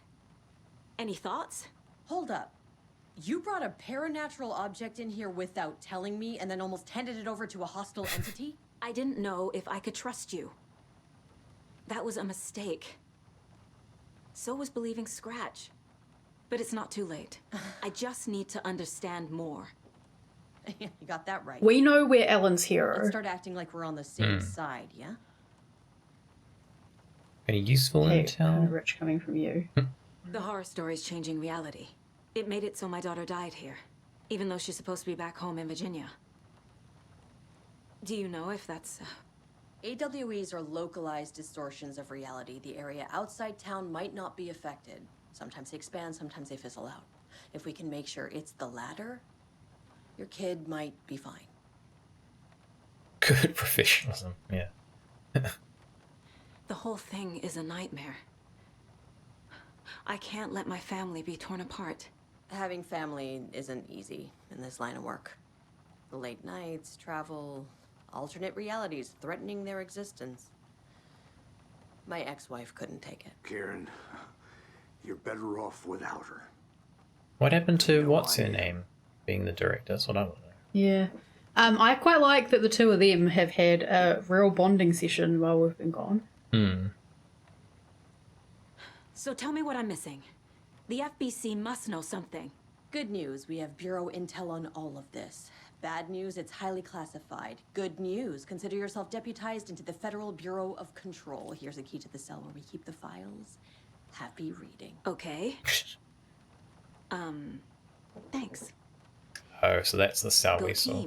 S5: Any thoughts?
S6: Hold up. You brought a paranatural object in here without telling me and then almost handed it over to a hostile entity?
S5: I didn't know if I could trust you. That was a mistake. So was believing Scratch. But it's not too late. I just need to understand more.
S6: You got that right.
S2: We know we're Ellen's hero.
S6: Let's start acting like we're on the same side, yeah?
S1: Any useful
S2: Hey,
S1: intel?
S2: kind of rich coming from you.
S5: The horror story's changing reality. It made it so my daughter died here, even though she's supposed to be back home in Virginia. Do you know if that's...
S6: AWEs are localized distortions of reality. The area outside town might not be affected. Sometimes they expand, sometimes they fizzle out. If we can make sure it's the latter, your kid might be fine.
S1: Good professionalism, yeah.
S5: The whole thing is a nightmare. I can't let my family be torn apart.
S6: Having family isn't easy in this line of work. The late nights, travel, alternate realities threatening their existence. My ex-wife couldn't take it.
S7: Karen, you're better off without her.
S1: What happened to what's her name being the director? That's what I want to know.
S2: Yeah. I quite like that the two of them have had a real bonding session while we've been gone.
S5: So tell me what I'm missing. The FBC must know something.
S6: Good news, we have Bureau intel on all of this. Bad news, it's highly classified. Good news, consider yourself deputized into the Federal Bureau of Control. Here's a key to the cell where we keep the files. Happy reading.
S5: Okay. Thanks.
S1: Oh, so that's the cell we saw.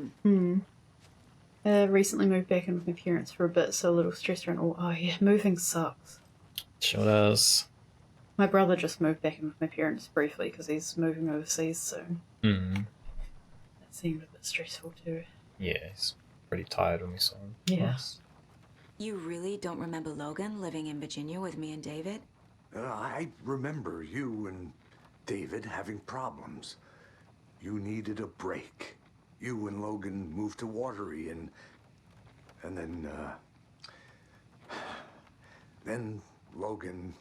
S2: Recently moved back in with my parents for a bit, so a little stressed around. Oh yeah, moving sucks.
S1: Sure does.
S2: My brother just moved back in with my parents briefly because he's moving overseas soon. That seemed a bit stressful too.
S1: Yeah, he's pretty tired when we saw him.
S2: Yeah.
S1: Nice.
S5: You really don't remember Logan living in Virginia with me and David?
S7: I remember you and David having problems. You needed a break. You and Logan moved to Watery and then Logan,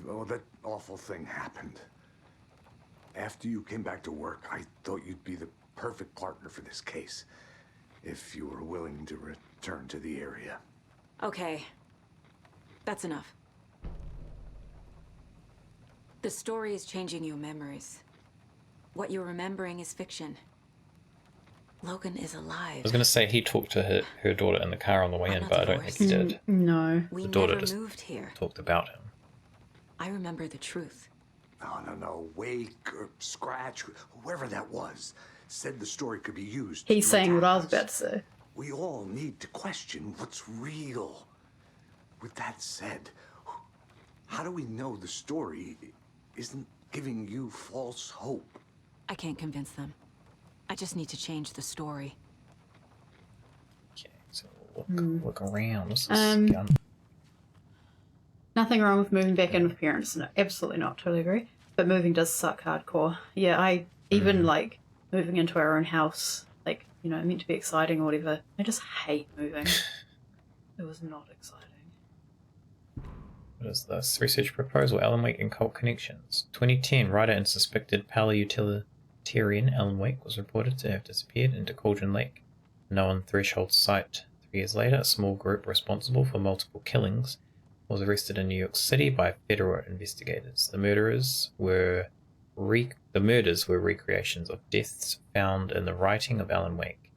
S7: well, that awful thing happened. After you came back to work, I thought you'd be the perfect partner for this case, if you were willing to return to the area.
S5: Okay. That's enough. The story is changing your memories. What you're remembering is fiction. Logan is alive.
S1: I was going to say he talked to her daughter in the car on the way in, but I don't think he did.
S2: No.
S5: We
S1: The daughter
S5: never
S1: just
S5: moved here.
S1: talked about him.
S5: I remember the truth.
S7: No. Wake or Scratch, whoever that was, said the story could be used.
S2: He's
S7: to
S2: saying what I
S7: attack
S2: was about
S7: us.
S2: to say.
S7: We all need to question what's real. With that said, how do we know the story isn't giving you false hope?
S5: I can't convince them. I just need to change the story.
S1: Okay, so look around. What's this gun?
S2: Nothing wrong with moving back in with parents. No, absolutely not. Totally agree. But moving does suck hardcore. Yeah, I even like moving into our own house. Like, you know, meant to be exciting or whatever. I just hate moving. It was not exciting.
S1: What is this? Research proposal, Alan Wake and cult connections. 2010, writer and suspected paleoutilitarian Alan Wake was reported to have disappeared into Cauldron Lake, a known threshold site. 3 years later, a small group responsible for multiple killings was arrested in New York City by federal investigators. The murders were recreations of deaths found in the writing of Alan Wake.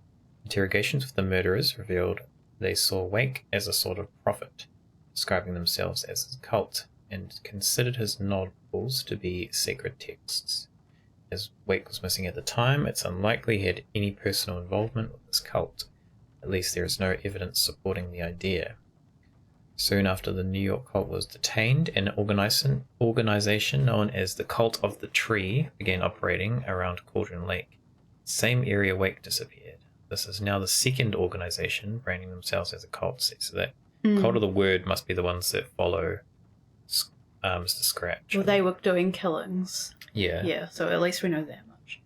S1: Interrogations with the murderers revealed they saw Wake as a sort of prophet, describing themselves as his cult, and considered his novels to be sacred texts. As Wake was missing at the time, it's unlikely he had any personal involvement with this cult. At least there is no evidence supporting the idea. Soon after the New York cult was detained, an organization known as the Cult of the Tree began operating around Cauldron Lake. Same area Wake disappeared. This is now the second organization branding themselves as a cult. So that Cult of the Word must be the ones that follow Mr. Scratch.
S2: Well, they were doing killings.
S1: Yeah.
S2: Yeah, so at least we know that much.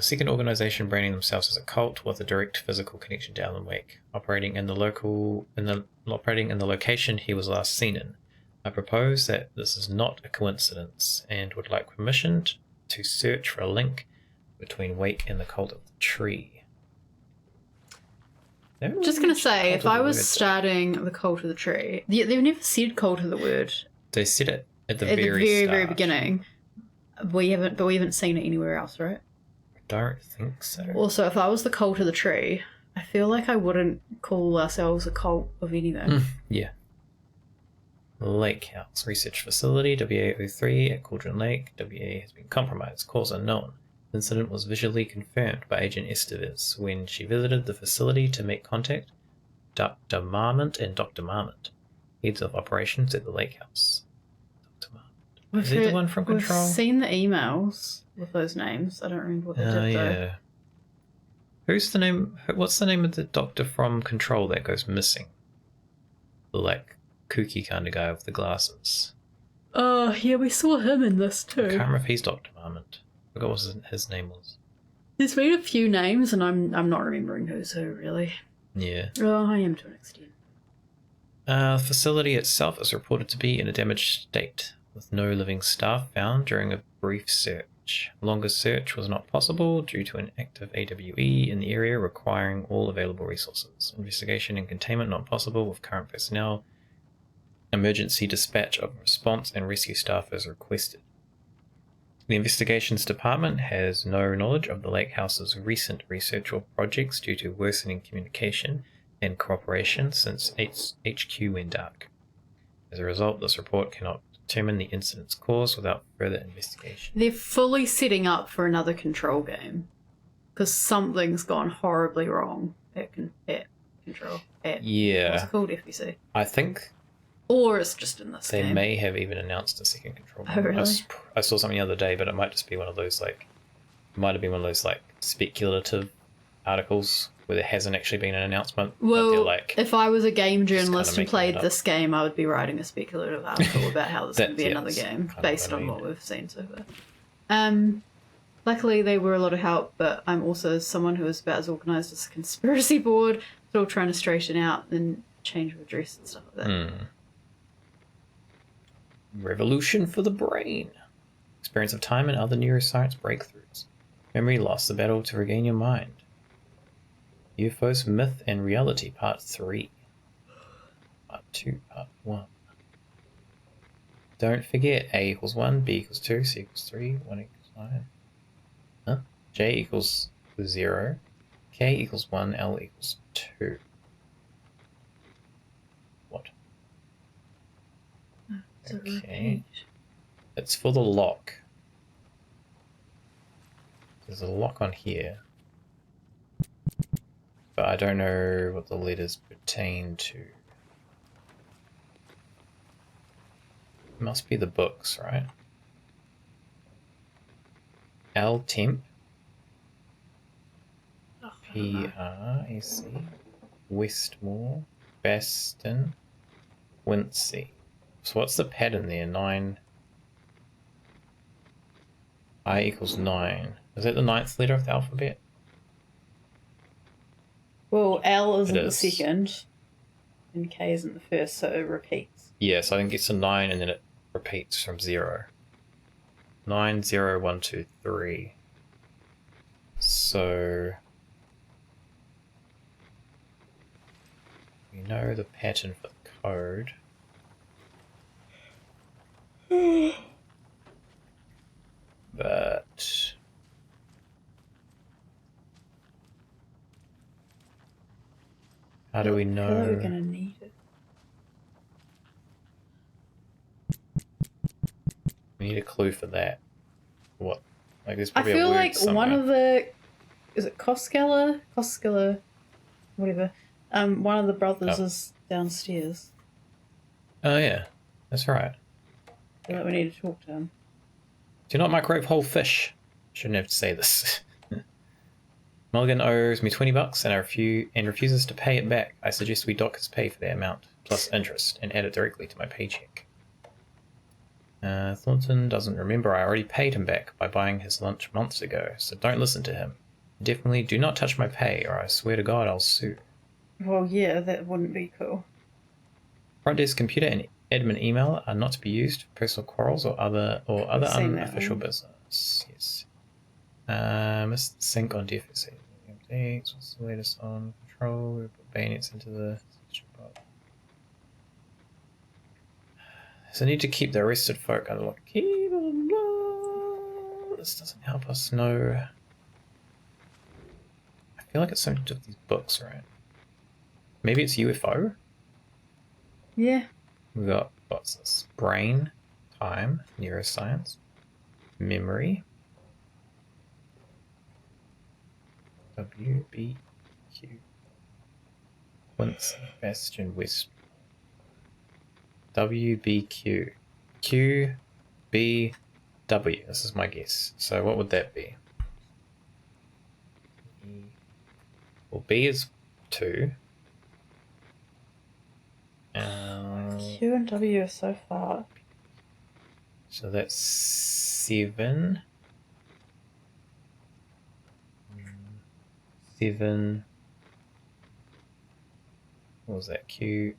S1: Second organization branding themselves as a cult with a direct physical connection to Alan Wake, operating in the location he was last seen in. I propose that this is not a coincidence and would like permission to search for a link between Wake and the Cult of the Tree.
S2: Just gonna say, if I was
S1: Word.
S2: starting the Cult of the Tree, they've never said Cult of the Word
S1: They said it at the
S2: at the
S1: very
S2: very
S1: start.
S2: beginning. We haven't seen it anywhere else, right?
S1: I don't think so.
S2: Also, if I was the Cult of the Tree, I feel like I wouldn't call ourselves a cult of anything.
S1: Yeah. Lake House Research Facility, WA-03 at Cauldron Lake. WA has been compromised. Cause unknown. The incident was visually confirmed by Agent Estevez when she visited the facility to make contact. Dr. Marmont and Dr. Marmont, heads of operations at the Lake House. Dr. Marmont. Is he the one from Control?
S2: We've seen the emails with those names. I don't remember what they did, though.
S1: Who's the name? What's the name of the doctor from Control that goes missing? The, like, kooky kind of guy with the glasses.
S2: Oh, yeah, we saw him in this, too.
S1: I can't remember if he's Dr. Marmont. I forgot what his name was.
S2: There's been a few names, and I'm not remembering who's who, really.
S1: Yeah.
S2: Oh, I am to an extent.
S1: The facility itself is reported to be in a damaged state, with no living staff found during a brief search. A longer search was not possible due to an active AWE in the area requiring all available resources. Investigation and containment not possible with current personnel. Emergency dispatch of response and rescue staff is requested. The Investigations Department has no knowledge of the Lake House's recent research or projects due to worsening communication and cooperation since HQ went dark. As a result, this report cannot determine the incident's cause without further investigation.
S2: They're fully setting up for another Control game. Because something's gone horribly wrong at Control. What's it called, FBC?
S1: I think
S2: Or it's just in this
S1: they
S2: game.
S1: may have even announced a second Control game.
S2: Oh, really?
S1: I saw something the other day, but it might just be one of those, like, speculative articles where there hasn't actually been an announcement.
S2: Well,
S1: but they're like,
S2: if I was a game journalist and
S1: making
S2: played
S1: it up.
S2: this game, I would be writing a speculative article about how this could be another
S1: that's
S2: game
S1: kind of
S2: based
S1: what I
S2: on
S1: mean.
S2: what we've seen so far. Luckily, they were a lot of help, but I'm also someone who is about as organised as a conspiracy board, still trying to straighten out and change of address and stuff like that.
S1: Revolution for the brain. Experience of time and other neuroscience breakthroughs. Memory loss, the battle to regain your mind. UFOs, Myth and Reality, Part 3. Part 2, Part 1. Don't forget, A equals 1, B equals 2, C equals 3, 1 equals 9. Huh? J equals 0, K equals 1, L equals 2. What? Okay. It's for the lock. There's a lock on here. But I don't know what the letters pertain to. It must be the books, right? L Temp. P-R-A-C. Westmore. Bustin. Wincy. So what's the pattern there? 9. I equals 9. Is that the 9th letter of the alphabet?
S2: Well, L is
S1: It
S2: in the
S1: is.
S2: second, and K is in the first, so it repeats.
S1: Yeah, so I think it's a 9 and then it repeats from 0. 9, 0, 1, 2, 3. So we know the pattern for the code. But how do we
S2: I feel
S1: know?
S2: like we're gonna need it.
S1: We need a clue for that. What? Like, there's
S2: I
S1: probably
S2: feel
S1: a word
S2: like
S1: somewhere.
S2: one of the... Is it Koskela? Koskela... Whatever. One of the brothers is downstairs.
S1: Oh yeah, that's right.
S2: I feel like we need to talk to him.
S1: Do not microwave whole fish. Shouldn't have to say this. Mulligan owes me $20 and refuses to pay it back. I suggest we dock his pay for that amount, plus interest, and add it directly to my paycheck. Thornton doesn't remember I already paid him back by buying his lunch months ago, so don't listen to him. Definitely do not touch my pay, or I swear to God I'll sue.
S2: Well, yeah, that wouldn't be cool.
S1: Front desk computer and admin email are not to be used for personal quarrels or other
S2: Seen that
S1: unofficial
S2: one.
S1: business. Yes. Missed the sync on DFS. Updates. What's the latest on control. We put bayonets into the bot. So I need to keep the arrested folk under lock. This doesn't help us know. I feel like it's something to do with these books, right? Maybe it's UFO?
S2: Yeah.
S1: We got, what's this? Brain, time, neuroscience, memory, WBQ, Quincy, Bastion, West, WBQ, QBW. This is my guess. So what would that be? Well, B is 2.
S2: Q and W are so far.
S1: So that's 7. 7. What was that? Q.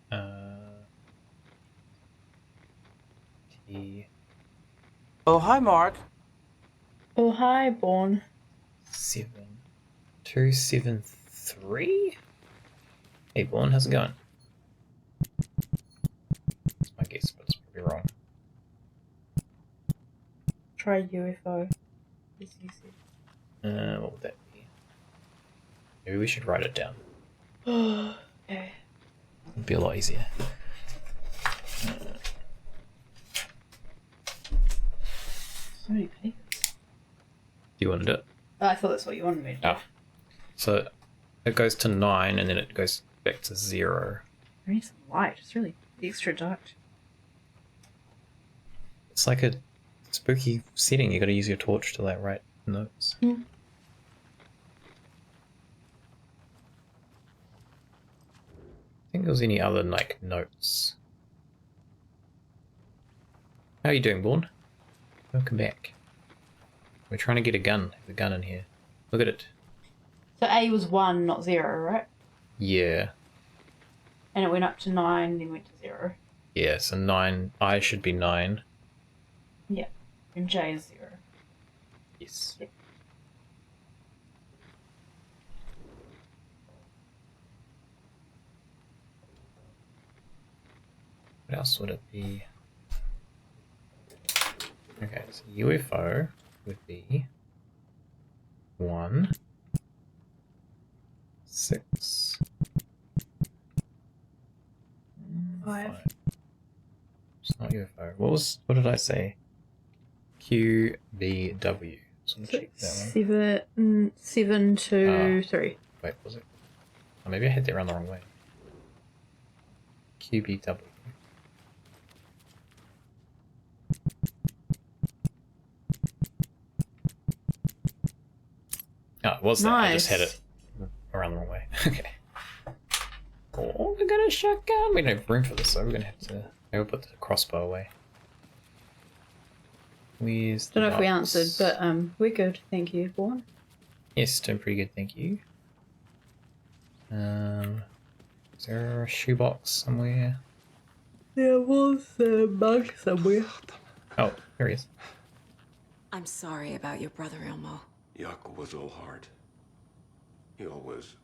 S1: T.
S12: Oh, hi, Mark.
S2: Oh, hi, Born.
S1: 7. 273. Hey, Born, how's it going? That's my guess, but it's probably wrong.
S2: Try UFO.
S1: What would that be? Maybe we should write it down.
S2: Okay.
S1: It'd be a lot easier.
S2: So many papers.
S1: Do you want to do it?
S2: Oh, I thought that's what you wanted me to do.
S1: Oh. So it goes to 9 and then it goes back to 0.
S2: I need some light. It's really extra dark.
S1: It's like a spooky setting. You got to use your torch to like write notes.
S2: Mm.
S1: I think there was any other like notes. How are you doing, Born? Welcome back. We're trying to get a gun. There's a gun in here. Look at it.
S2: So A was 1, not 0, right?
S1: Yeah.
S2: And it went up to 9, then went to 0.
S1: Yeah, so 9. I should be 9.
S2: Yeah. And J is 0.
S1: Yes.
S2: Yep.
S1: What else would it be? Okay, so UFO would be 1, 6,
S2: 5.
S1: It's not UFO. What did I say? QBW. So I'll check that one.
S2: 7, 2, 3.
S1: Wait, was it? Oh, maybe I had that around the wrong way. QBW. Oh, it was that. I just had it around the wrong way. Okay. Oh, we got a shotgun. We don't have room for this, so we're gonna have to maybe put the crossbow away. Where's the
S2: Don't know if we
S1: box?
S2: answered, but we're good. Thank you, Born.
S1: Yes, doing pretty good, thank you. Is there a shoebox somewhere?
S2: There was a bug somewhere.
S1: Oh, there he is.
S5: I'm sorry about your brother, Elmo.
S13: Yaakov was all heart. He always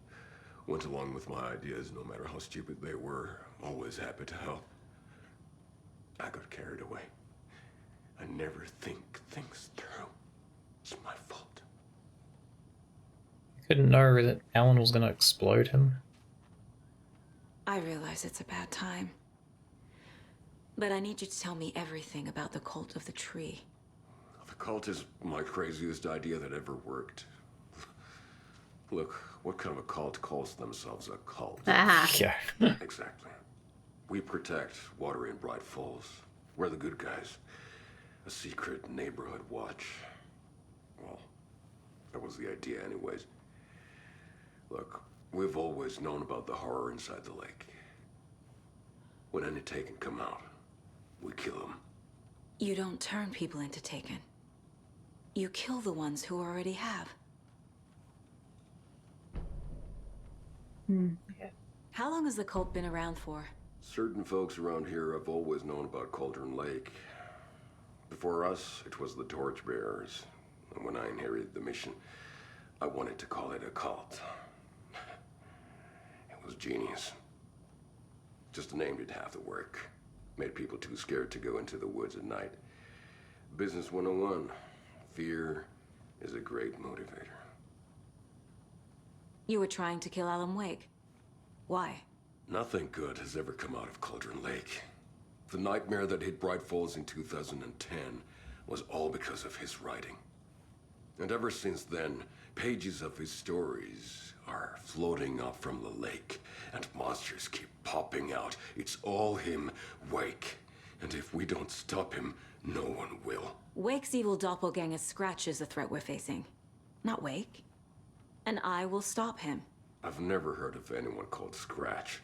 S13: went along with my ideas, no matter how stupid they were. Always happy to help. I got carried away. I never think things through. It's my fault.
S1: You couldn't know that Alan was going to explode him?
S5: I realize it's a bad time. But I need you to tell me everything about the cult of the tree.
S13: The cult is my craziest idea that ever worked. Look, what kind of a cult calls themselves a cult?
S2: Ah.
S1: Yeah.
S13: Exactly. We protect Water in Bright Falls. We're the good guys. A secret neighborhood watch. Well, that was the idea anyways. Look, we've always known about the horror inside the lake. When any Taken come out, we kill them.
S5: You don't turn people into Taken. You kill the ones who already have.
S2: Okay.
S5: How long has the cult been around for?
S13: Certain folks around here have always known about Cauldron Lake. Before us, it was the Torchbearers. And when I inherited the mission, I wanted to call it a cult. was genius. Just a name did half the work. Made people too scared to go into the woods at night. Business 101. Fear is a great motivator.
S5: You were trying to kill Alan Wake. Why?
S13: Nothing good has ever come out of Cauldron Lake. The nightmare that hit Bright Falls in 2010 was all because of his writing. And ever since then, pages of his stories are floating up from the lake, and monsters keep popping out. It's all him, Wake. And if we don't stop him, no one will.
S5: Wake's evil doppelganger Scratch is the threat we're facing, not Wake. And I will stop him.
S13: I've never heard of anyone called Scratch.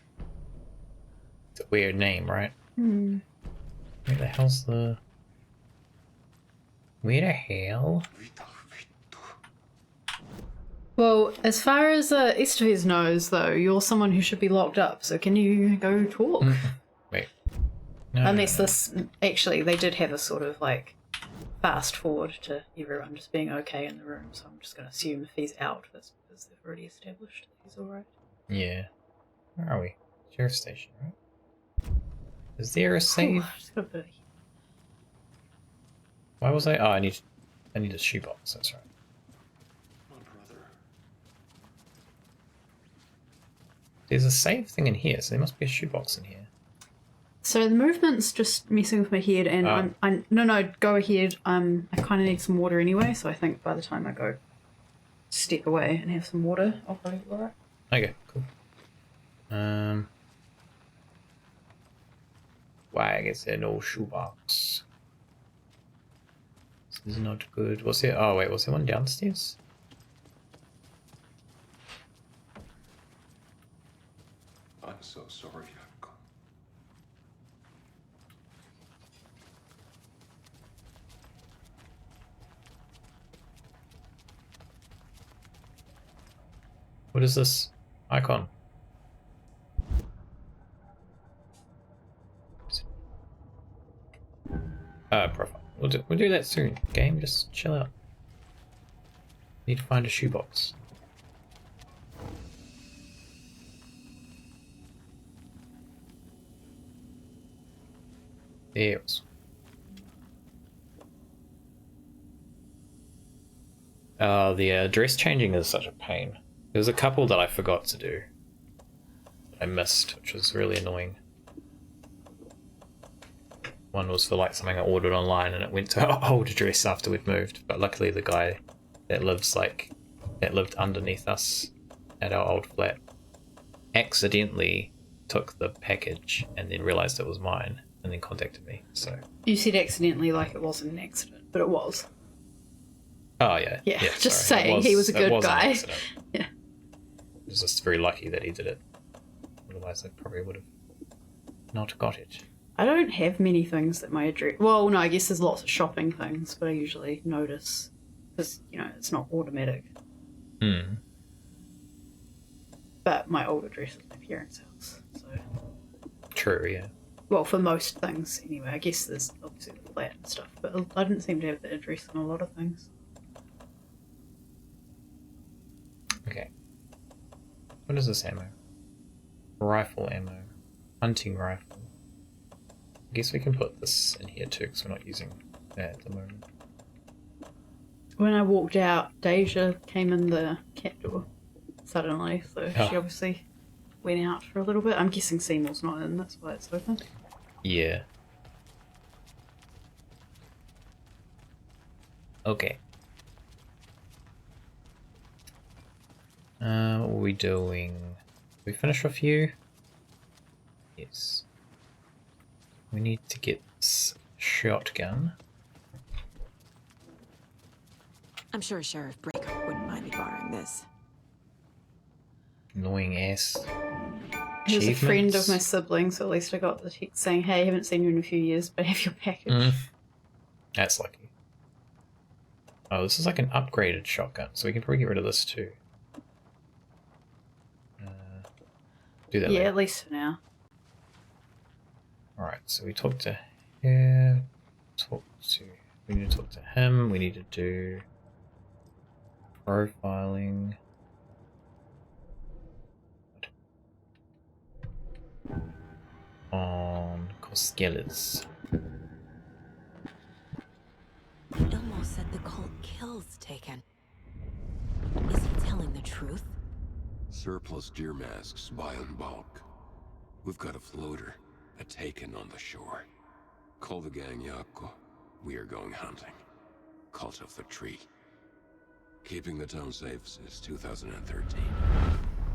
S1: It's a weird name, right?
S2: Hmm.
S1: Where the hell's the... Where the hell?
S2: Well, as far as Estevez knows, though, you're someone who should be locked up, so can you go talk?
S1: Wait. No,
S2: Unless this... Actually, they did have a sort of, like, fast forward to everyone just being okay in the room, so I'm just going to assume if he's out, that's because they've already established that he's alright.
S1: Yeah. Where are we? Sheriff station, right? Is there a save?
S2: Oh, just got a bit of...
S1: Why was I... Oh, I need a shoebox, that's right.
S13: My brother.
S1: There's a save thing in here, so there must be a shoebox in here.
S2: So the movement's just messing with my head, and no, go ahead. I kind of need some water anyway, so I think by the time I go step away and have some water, I'll probably be alright.
S1: Okay, cool. Why is there no shoebox? This is not good. Was there? Oh wait, was there one downstairs?
S13: I'm so sorry, Uncle.
S1: What is this icon? Profile. We'll do that soon. Game, just chill out. Need to find a shoebox. There it was. The dress changing is such a pain. There was a couple that I forgot to do. I missed, which was really annoying. One was for like something I ordered online and it went to our old address after we'd moved. But luckily the guy that lived underneath us at our old flat accidentally took the package and then realized it was mine and then contacted me. So
S2: You said accidentally like it wasn't an accident, but it was.
S1: oh yeah.
S2: Yeah, just
S1: sorry.
S2: saying he was a good
S1: an
S2: guy.
S1: accident.
S2: Yeah.
S1: It was just very lucky that he did it. Otherwise I probably would have not got it.
S2: I don't have many things that my address... Well, no, I guess there's lots of shopping things, but I usually notice because, you know, it's not automatic.
S1: Hmm.
S2: But my old address is my parents' house, so...
S1: True, yeah.
S2: Well, for most things, anyway. I guess there's obviously the flat and stuff, but I didn't seem to have the address on a lot of things.
S1: Okay. What is this ammo? Rifle ammo. Hunting rifle. I guess we can put this in here too, because we're not using that at the moment.
S2: When I walked out, Deja came in the cat door suddenly, so she obviously went out for a little bit. I'm guessing Seymour's not in, that's why it's open.
S1: Yeah. Okay. What are we doing? We finish off you? Yes. We need to get this shotgun.
S5: I'm sure Sheriff Breaker wouldn't mind me borrowing this.
S1: Annoying ass.
S2: He was a friend of
S1: achievements.
S2: my sibling, so at least I got the text saying, hey, I haven't seen you in a few years, but I have your package.
S1: That's lucky. Oh, this is like an upgraded shotgun, so we can probably get rid of this too. Do that
S2: Yeah,
S1: later.
S2: at least for now.
S1: Alright, so we talked to here, we need to talk to him, we need to do profiling. on Koskeles.
S5: Ilmo said the cult kills Taken. Is he telling the truth?
S13: Surplus deer masks buy in bulk. We've got a floater, a Taken on the shore. Call the gang Yako. We are going hunting. Cult of the Tree. Keeping the town safe since 2013.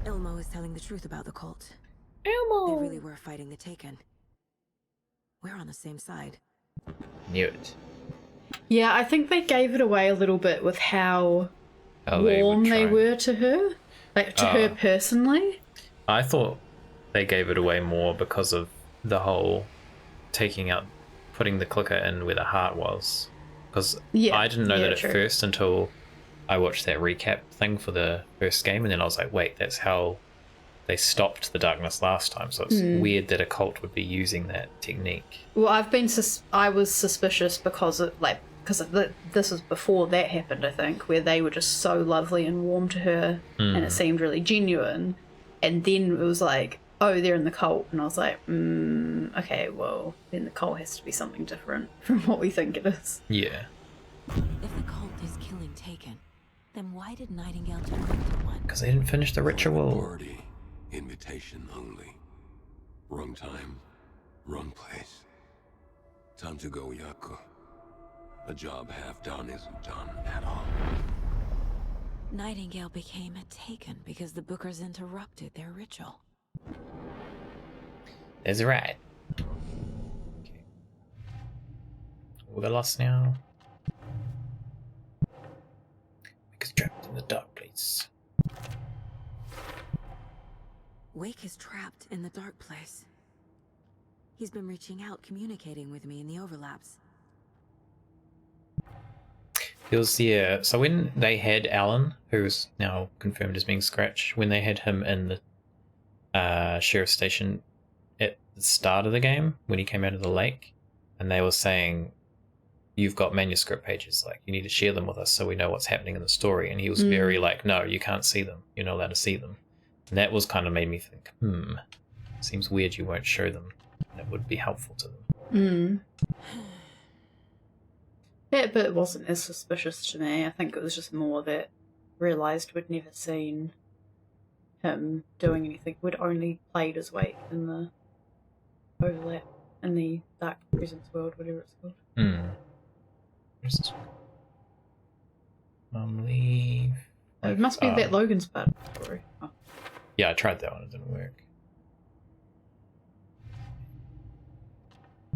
S5: Ilmo is telling the truth about the cult.
S2: Ilmo!
S5: They really were fighting the Taken. We're on the same side.
S1: Knew it.
S2: Yeah, I think they gave it away a little bit with how warm they were to her. Like, to her personally.
S1: I thought they gave it away more because of the whole putting the clicker in where the heart was. Because I didn't know that at first until I watched that recap thing for the first game, and then I was like, wait, that's how they stopped the darkness last time, so it's weird that a cult would be using that technique.
S2: Well, I was suspicious because this was before that happened, I think, where they were just so lovely and warm to her, and it seemed really genuine. And then it was like, oh, they're in the cult, and I was like, okay, well, then the cult has to be something different from what we think it is.
S1: Yeah.
S5: If the cult is killing Taken, then why did Nightingale turn into one?
S1: Because they didn't finish the ritual.
S13: Party. Invitation only. Wrong time, wrong place. Time to go, Yako. A job half done isn't done at all.
S5: Nightingale became a Taken because the Bookers interrupted their ritual.
S1: That's right. Okay. We're lost now. Because trapped in the dark place.
S5: Wake is trapped in the dark place. He's been reaching out, communicating with me in the overlaps.
S1: It was so when they had Alan, who's now confirmed as being Scratch, when they had him in the sheriff station at the start of the game, when he came out of the lake, and they were saying, you've got manuscript pages, like, you need to share them with us so we know what's happening in the story, and he was very like, no, you can't see them, you're not allowed to see them. And that was kind of made me think, seems weird you won't show them. That would be helpful to them.
S2: That bit wasn't as suspicious to me. I think it was just more that realised we'd never seen him doing anything. We'd only played as Wake in the overlap, in the Dark Presence world, whatever it's called.
S1: Where's this one? Leave.
S2: It must be that Logan's part of the story. Oh.
S1: Yeah, I tried that one, it didn't work.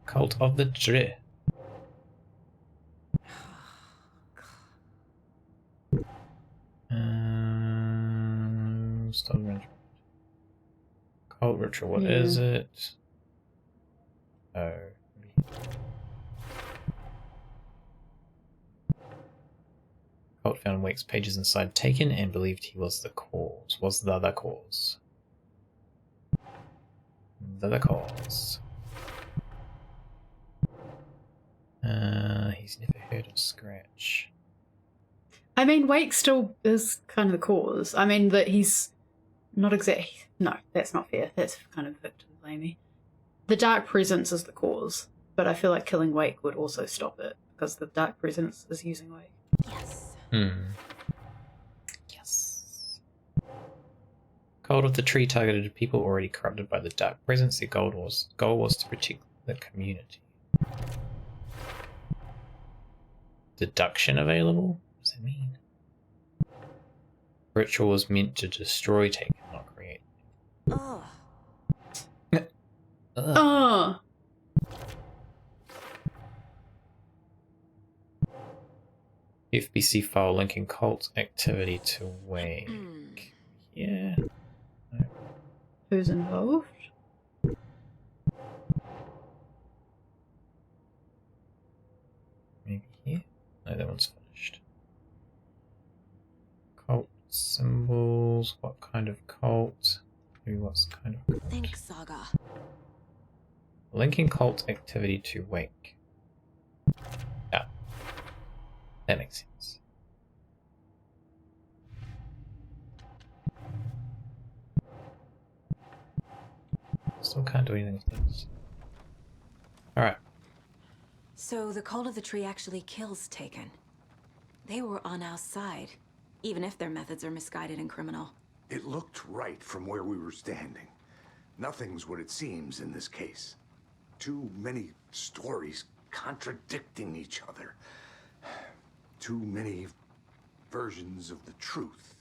S1: Cult of the Tree. Cult ritual, what is it? Oh. Cult found Wake's pages inside Taken and believed he was the cause. Was the other cause. The other cause. He's never heard of Scratch.
S2: I mean, Wake still is kind of the cause. I mean, that he's not exactly... No, that's not fair. That's kind of victim blamey. The Dark Presence is the cause, but I feel like killing Wake would also stop it, because the Dark Presence is using Wake.
S5: Yes.
S1: Yes. Cult of the Tree targeted people already corrupted by the Dark Presence. Their goal was to protect the community. Deduction available? What does that mean? Ritual was meant to destroy Taken, not create. FBC file linking cult activity to Wake. Yeah. No.
S2: Who's involved?
S1: Maybe here? No, that one's finished. Cult symbols. What kind of cult? Maybe what's kind of cult?
S5: Think Saga.
S1: Linking cult activity to Wake. Yeah. That makes sense. Still can't do anything with this.
S5: So the cult of the tree actually kills Taken. They were on our side, even if their methods are misguided and criminal.
S7: It looked right from where we were standing. Nothing's what it seems in this case. Too many stories contradicting each other. Too many versions of the truth.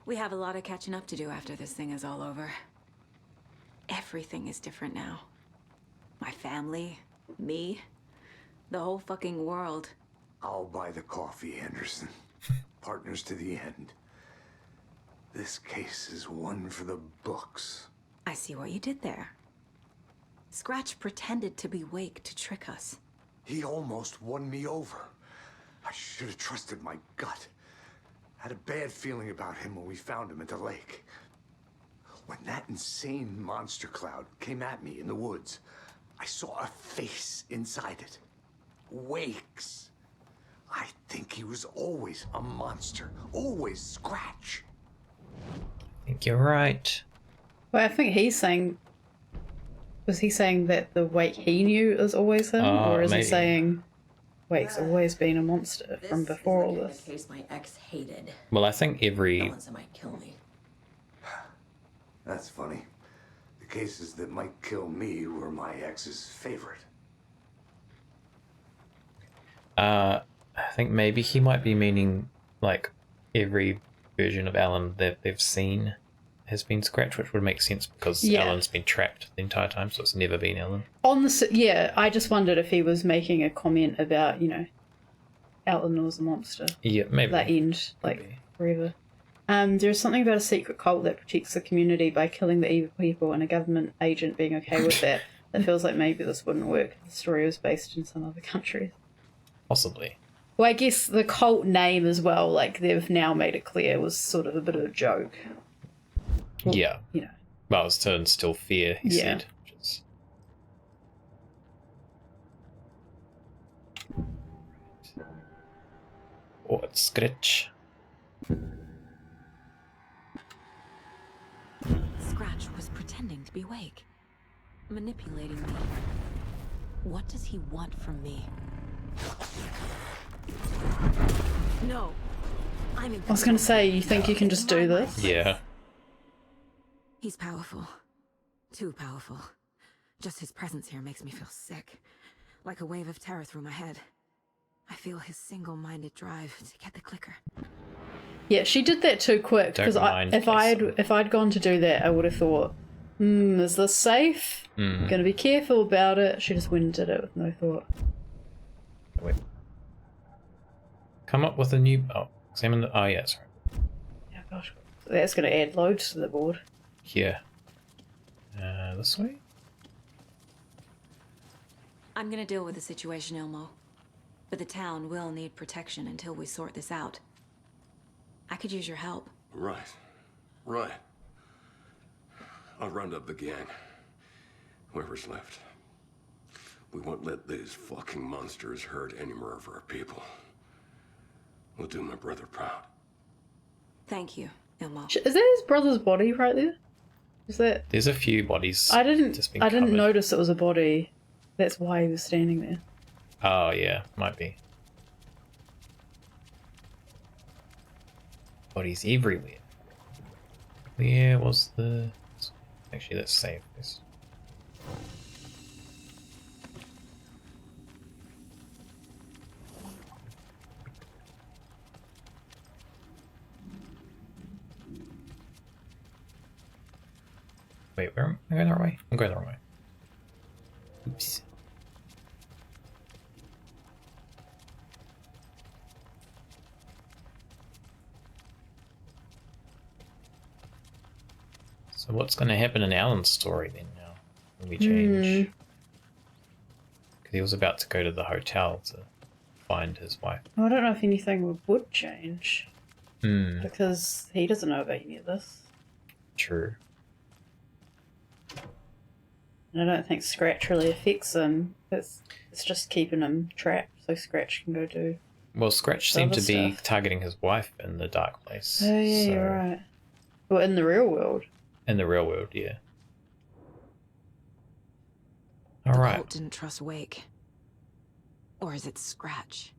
S5: We have a lot of catching up to do after this thing is all over. Everything is different now. My family, me, the whole fucking world.
S7: I'll buy the coffee, Anderson. Partners to the end. This case is one for the books.
S5: I see what you did there. Scratch pretended to be Wake to trick us.
S7: He almost won me over. I should have trusted my gut. Had a bad feeling about him when we found him at the lake. When that insane monster cloud came at me in the woods, I saw a face inside it. Wake's. I think he was always a monster. Always Scratch.
S1: I think you're right.
S2: Well, I think he's saying... Was he saying that the Wake he knew is always him? Or is
S1: maybe.
S2: he saying Wake's always been a monster from before all this?
S6: The case my ex hated.
S1: Well, I think every...
S6: The ones that might kill me.
S7: That's funny. The cases that might kill me were my ex's favorite.
S1: I think maybe he might be meaning, like, every version of Alan that they've seen has been Scratch, which would make sense because Alan's been trapped the entire time, so it's never been Alan.
S2: Yeah, I just wondered if he was making a comment about, you know, Alan was a monster.
S1: Yeah, maybe.
S2: That end, like, forever. There's something about a secret cult that protects the community by killing the evil people and a government agent being okay with that. It feels like maybe this wouldn't work if the story was based in some other countries.
S1: Possibly.
S2: Well, I guess the cult name as well, like, they've now made it clear, was sort of a bit of a joke. Well,
S1: yeah.
S2: You know.
S1: Well, it's to instill fear, he said. Which is... Oh, it's Scratch.
S5: Scratch was pretending to be Wake, manipulating me. What does he want from me? No, I'm in.
S2: I was going to say, you think you can just do this?
S1: Yeah.
S5: He's powerful. Too powerful. Just his presence here makes me feel sick. Like a wave of terror through my head. I feel his single-minded drive to get the clicker.
S2: Yeah, she did that too quick, because if I'd gone to do that, I would have thought, is this safe? I'm going to be careful about it. She just went and did it with no thought.
S1: Wait. Come up with a new... Oh, examine the... Oh, yeah, sorry.
S2: Yeah, gosh. That's going to add loads to the board.
S1: Here. This way?
S5: I'm gonna deal with the situation, Ilmo. But the town will need protection until we sort this out. I could use your help.
S13: Right. I'll round up the gang. Whoever's left. We won't let these fucking monsters hurt any more of our people. We'll do my brother proud.
S5: Thank you, Ilmo.
S2: Is that his brother's body right there? Is that...
S1: There's a few bodies.
S2: I didn't
S1: covered.
S2: notice it was a body. That's why he was standing there.
S1: Oh, yeah. Might be. Bodies everywhere. Where was the... Actually, let's save this. Wait, where am I going the wrong way? I'm going the wrong way. Oops. So what's going to happen in Alan's story then now when we change? Because he was about to go to the hotel to find his wife.
S2: Well, I don't know if anything would change. Because he doesn't know about any of this.
S1: True.
S2: And I don't think Scratch really affects him. It's just keeping him trapped so Scratch can go do...
S1: Well, Scratch seemed to be targeting his wife in the dark place.
S2: Oh yeah,
S1: so...
S2: you're right. Well, in the real world.
S1: In the real world, yeah.
S5: The
S1: All right.
S5: cult didn't trust Wake. Or is it Scratch?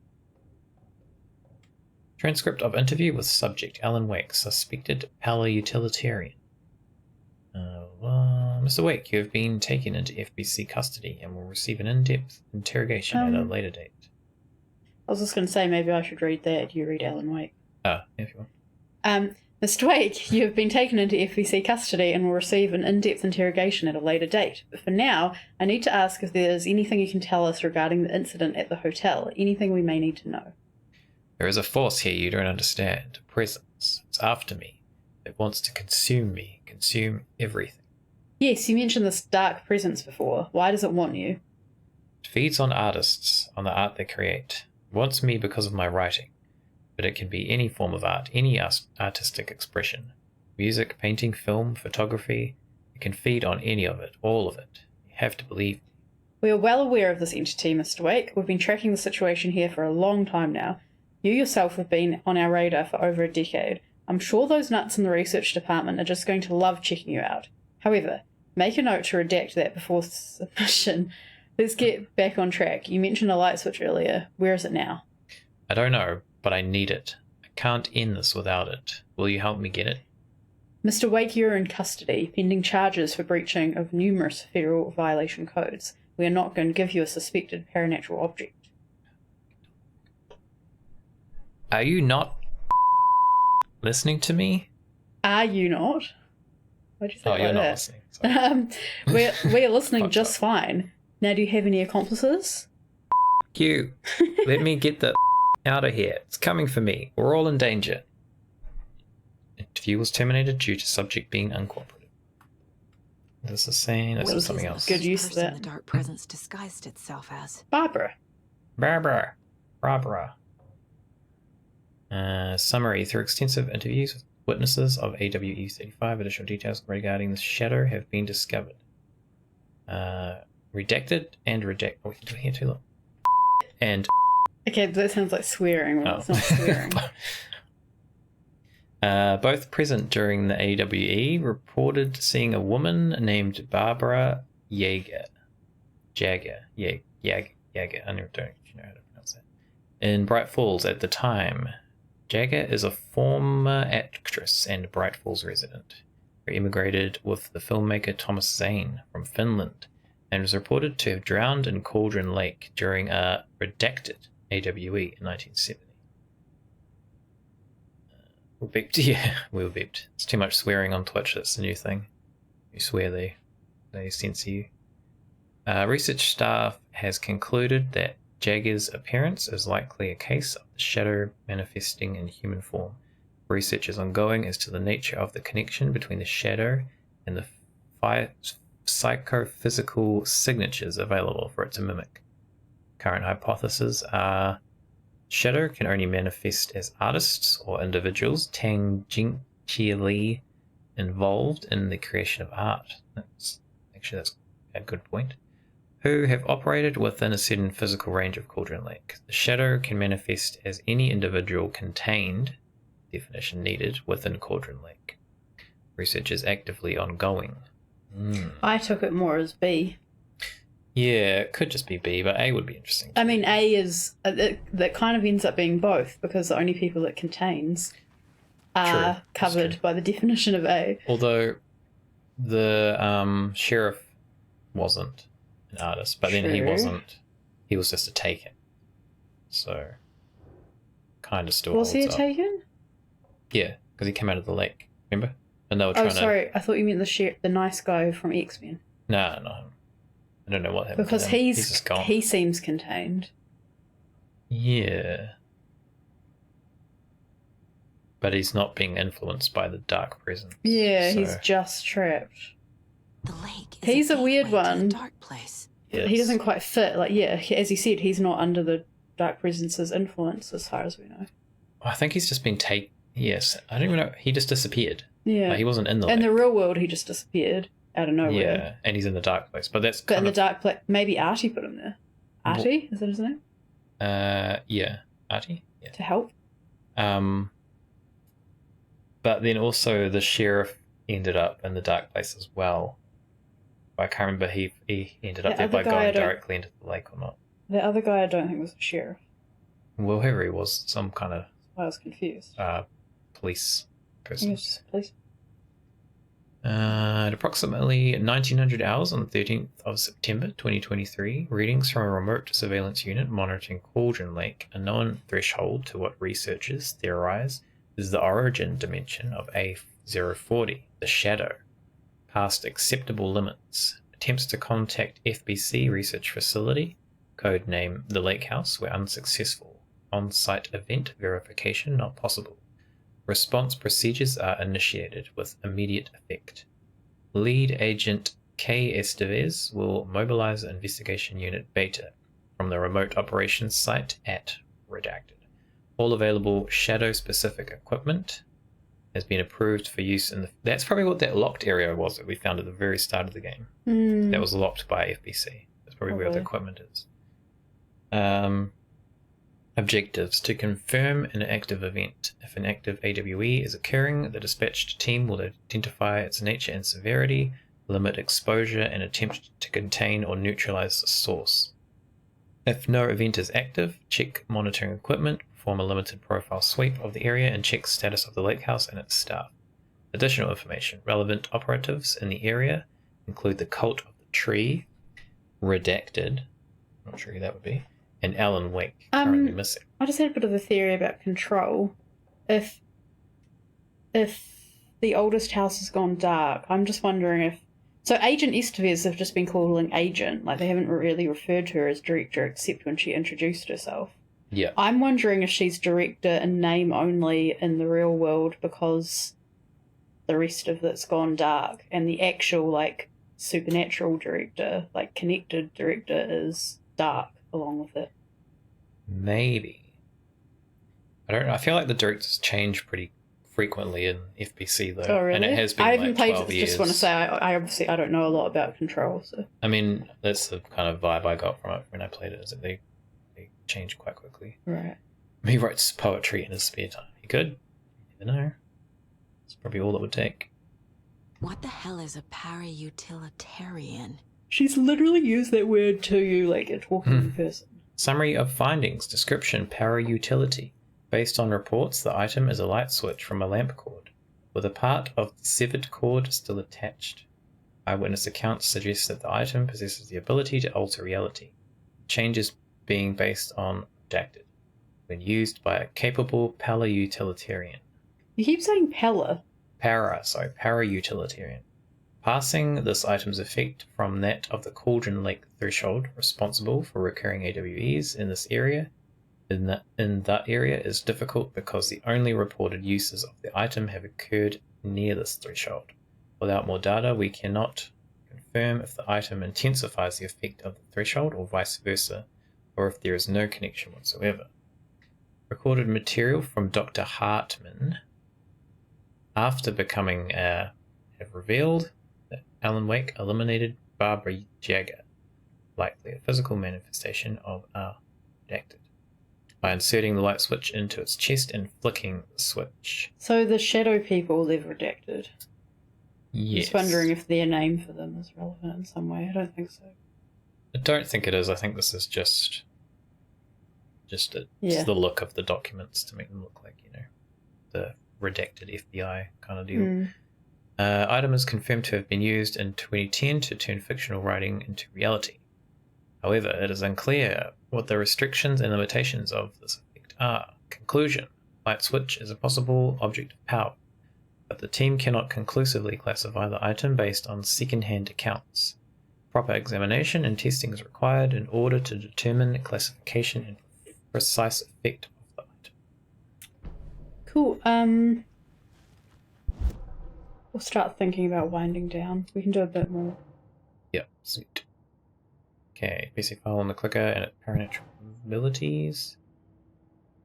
S1: Transcript of interview with subject Alan Wake, suspected paleoutilitarian. Mr. Wake, you have been taken into FBC custody and will receive an in-depth interrogation at a later date.
S2: I was just going to say, maybe I should read that. You read Alan Wake.
S1: Oh, if you want.
S2: Mr. Wake, you have been taken into FBC custody and will receive an in-depth interrogation at a later date. But for now, I need to ask if there's anything you can tell us regarding the incident at the hotel, anything we may need to know.
S1: There is a force here you don't understand, a presence. It's after me. It wants to consume me, consume everything.
S2: Yes, you mentioned this dark presence before. Why does it want you?
S1: It feeds on artists, on the art they create. It wants me because of my writing. But it can be any form of art, any artistic expression. Music, painting, film, photography. It can feed on any of it, all of it. You have to believe me.
S2: We are well aware of this entity, Mr. Wake. We've been tracking the situation here for a long time now. You yourself have been on our radar for over a decade. I'm sure those nuts in the research department are just going to love checking you out. However, make a note to redact that before submission. Let's get back on track. You mentioned a light switch earlier. Where is it now?
S1: I don't know, but I need it. I can't end this without it. Will you help me get it?
S2: Mr. Wake, you're in custody, pending charges for breaching of numerous federal violation codes. We are not going to give you a suspected paranatural object.
S1: Are you not listening to me?
S2: Are you not? Why'd you say it like
S1: you're not
S2: that?
S1: listening.
S2: We're listening just fine. Now, do you have any accomplices?
S1: You. Let me get the out of here. It's coming for me. We're all in danger. Interview was terminated due to subject being uncooperative. This is saying this is something else.
S2: Good use of that.
S5: The dark presence disguised itself as
S2: Barbara.
S1: Summary. Through extensive interviews with witnesses of AWE 35, additional details regarding the shadow have been discovered. Redacted and redact. Oh, we can do it here too. Look. And.
S2: Okay, that sounds like swearing. Well, it's not swearing.
S1: Both present during the AWE reported seeing a woman named Barbara Jaeger. Jaeger. I don't know how to pronounce that. In Bright Falls at the time. Jaeger is a former actress and Bright Falls resident who immigrated with the filmmaker Thomas Zane from Finland and was reported to have drowned in Cauldron Lake during a redacted AWE in 1970. We beeped. Yeah, we were beeped. It's too much swearing on Twitch. That's the new thing. You swear, they censor you. Research staff has concluded that Jaeger's appearance is likely a case of the shadow manifesting in human form. Research is ongoing as to the nature of the connection between the shadow and the psychophysical signatures available for it to mimic. Current hypotheses are shadow can only manifest as artists or individuals tangentially involved in the creation of art. That's a good point. Who have operated within a certain physical range of Cauldron Lake. The shadow can manifest as any individual contained, definition needed, within Cauldron Lake. Research is actively ongoing.
S2: I took it more as B.
S1: Yeah, it could just be B, but A would be interesting.
S2: I mean, A is... that kind of ends up being both, because the only people it contains are covered by the definition of A.
S1: Although the sheriff wasn't an artist, but then he wasn't. He was just a taken. So, kind of still
S2: Was he a
S1: holds up.
S2: taken?
S1: Yeah, because he came out of the lake. Remember? And they were trying to...
S2: sorry. I thought you meant the nice guy from X-Men.
S1: No. I don't know what happened
S2: Because
S1: to him.
S2: he's
S1: just gone.
S2: he seems contained.
S1: Yeah. But he's not being influenced by the dark presence.
S2: Yeah,
S1: so...
S2: he's just trapped.
S5: the lake.
S2: He's a weird one.
S5: Dark place.
S1: Yes.
S2: He doesn't quite fit. Like, yeah, as he said, he's not under the dark presence's influence as far as we know.
S1: I think he's just been taken. Yes, I don't even know. He just disappeared.
S2: Yeah.
S1: Like, he wasn't in the
S2: In
S1: lake.
S2: the real world, he just disappeared out of nowhere.
S1: Yeah, and he's in the dark place. But that's
S2: But in
S1: kind
S2: the
S1: of...
S2: dark place, maybe Artie put him there. Artie? Is that his name?
S1: Yeah. Artie? Yeah.
S2: To help?
S1: But then also the sheriff ended up in the dark place as well. I can't remember he ended up
S2: The
S1: there by
S2: other guy I
S1: going
S2: don't-
S1: directly into the lake or not.
S2: The other guy I don't think was a sheriff.
S1: Well, whoever he was, some kind of
S2: I was confused.
S1: police
S2: He
S1: person.
S2: was just a police.
S1: At approximately 1900 hours on the 13th of September 2023, readings from a remote surveillance unit monitoring Cauldron Lake, a known threshold to what researchers theorize is the origin dimension of A040, the Shadow, past acceptable limits. Attempts to contact FBC research facility, codename the Lake House, were unsuccessful. On-site event verification not possible. Response procedures are initiated with immediate effect. Lead agent K. Estevez will mobilize investigation unit Beta from the remote operations site at Redacted. All available shadow-specific equipment has been approved for use in the... That's probably what that locked area was that we found at the very start of the game. That was locked by FBC. That's probably where the equipment is. Objectives: to confirm an active event. If an active AWE is occurring, the dispatched team will identify its nature and severity, limit exposure, and attempt to contain or neutralize the source. If no event is active, check monitoring equipment, perform a limited profile sweep of the area, and check status of the lake house and its staff. Additional information. Relevant operatives in the area include the Cult of the Tree, Redacted, not sure who that would be, and Alan Wake, currently missing.
S2: I just had a bit of a theory about control. If the oldest house has gone dark, I'm just wondering if... So Agent Estevez have just been calling Agent, like they haven't really referred to her as Director except when she introduced herself.
S1: Yeah.
S2: I'm wondering if she's Director in name only in the real world because the rest of it's gone dark, and the actual, like, supernatural Director, like, connected Director is dark along with it.
S1: Maybe. I don't know. I feel like the directors change pretty frequently in FBC though.
S2: Oh, really?
S1: And it has been
S2: I haven't
S1: like
S2: played
S1: 12
S2: it.
S1: years.
S2: Just want to say, I obviously I don't know a lot about Control, so.
S1: I mean, that's the kind of vibe I got from it when I played it, is that they change quite quickly.
S2: Right.
S1: He writes poetry in his spare time. He could. You never know. It's probably all it would take.
S5: What the hell is a para-utilitarian?
S2: She's literally used that word to you like a talking person.
S1: Summary of findings. Description: power utility. Based on reports, the item is a light switch from a lamp cord, with a part of the severed cord still attached. Eyewitness accounts suggest that the item possesses the ability to alter reality. Changes being based on redacted, when used by a capable para-utilitarian.
S2: You keep saying Pella.
S1: Para-utilitarian. Passing this item's effect from that of the Cauldron Lake threshold responsible for recurring AWEs in this area in that area is difficult because the only reported uses of the item have occurred near this threshold. Without more data, we cannot confirm if the item intensifies the effect of the threshold or vice versa, or if there is no connection whatsoever. Recorded material from Dr. Hartman after becoming have revealed that Alan Wake eliminated Barbara Jagger, likely a physical manifestation of redacted, by inserting the light switch into its chest and flicking the switch.
S2: So the shadow people they've redacted.
S1: Yes.
S2: Just wondering if their name for them is relevant in some way. I don't think so.
S1: I don't think it is. I think this is just the look of the documents to make them look like, the redacted FBI kind of deal. Item is confirmed to have been used in 2010 to turn fictional writing into reality. However, it is unclear what the restrictions and limitations of this effect are. Conclusion: light switch is a possible object of power, but the team cannot conclusively classify the item based on second-hand accounts. Proper examination and testing is required in order to determine classification and precise effect of the item.
S2: Cool. We'll start thinking about winding down. We can do a bit more.
S1: Yep, sweet. Okay, basic file on the clicker and its paranatural abilities.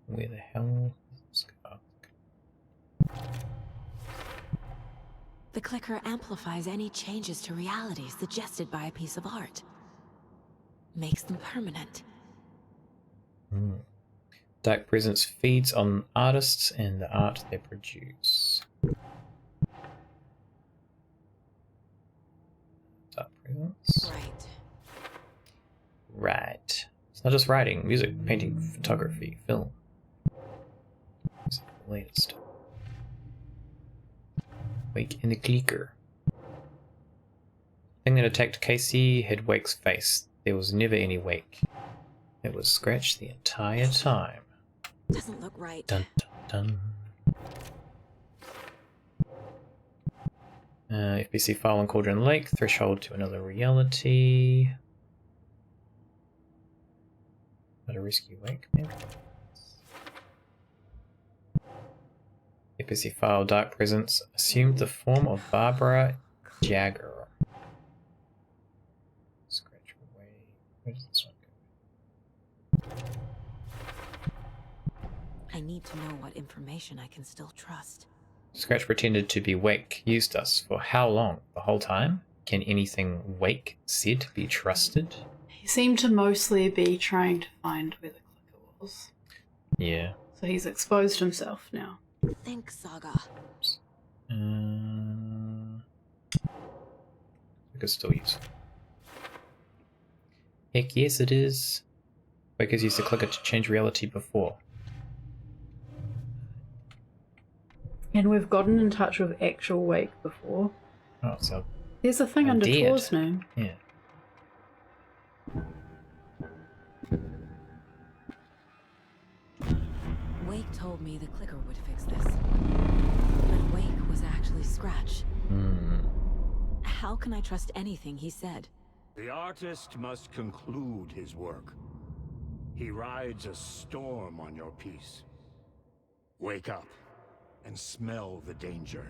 S1: Where the hell is this go?
S5: The clicker amplifies any changes to reality suggested by a piece of art. Makes them permanent.
S1: Dark Presence feeds on artists and the art they produce. Dark presence.
S5: Right.
S1: Right. It's not just writing, music, painting, photography, film. It's the latest. Wake in the clicker. Thing that attacked Casey hit Wake's face. There was never any Wake. It was Scratch the entire time.
S5: Doesn't look right.
S1: Dun dun dun. FBC file on Cauldron Lake. Threshold to another reality. How to rescue Wake, maybe? FBC file Dark Presence assumed the form of Barbara Jagger. Scratch away. Where does this one go?
S5: I need to know what information I can still trust.
S1: Scratch pretended to be Wake, used us for how long? The whole time? Can anything Wake said be trusted?
S2: He seemed to mostly be trying to find where the clicker was.
S1: Yeah.
S2: So he's exposed himself now.
S5: Think, Saga.
S1: Clicker's still useful. Heck yes it is. Wake has used the clicker to change reality before.
S2: And we've gotten in touch with actual Wake before.
S1: Oh, so
S2: There's a thing under
S1: dead.
S2: Tor's name.
S1: Yeah.
S5: Wake told me the clicker would fix this. But Wake was actually Scratch. How can I trust anything he said?
S14: The artist must conclude his work. He rides a storm on your piece. Wake up and smell the danger.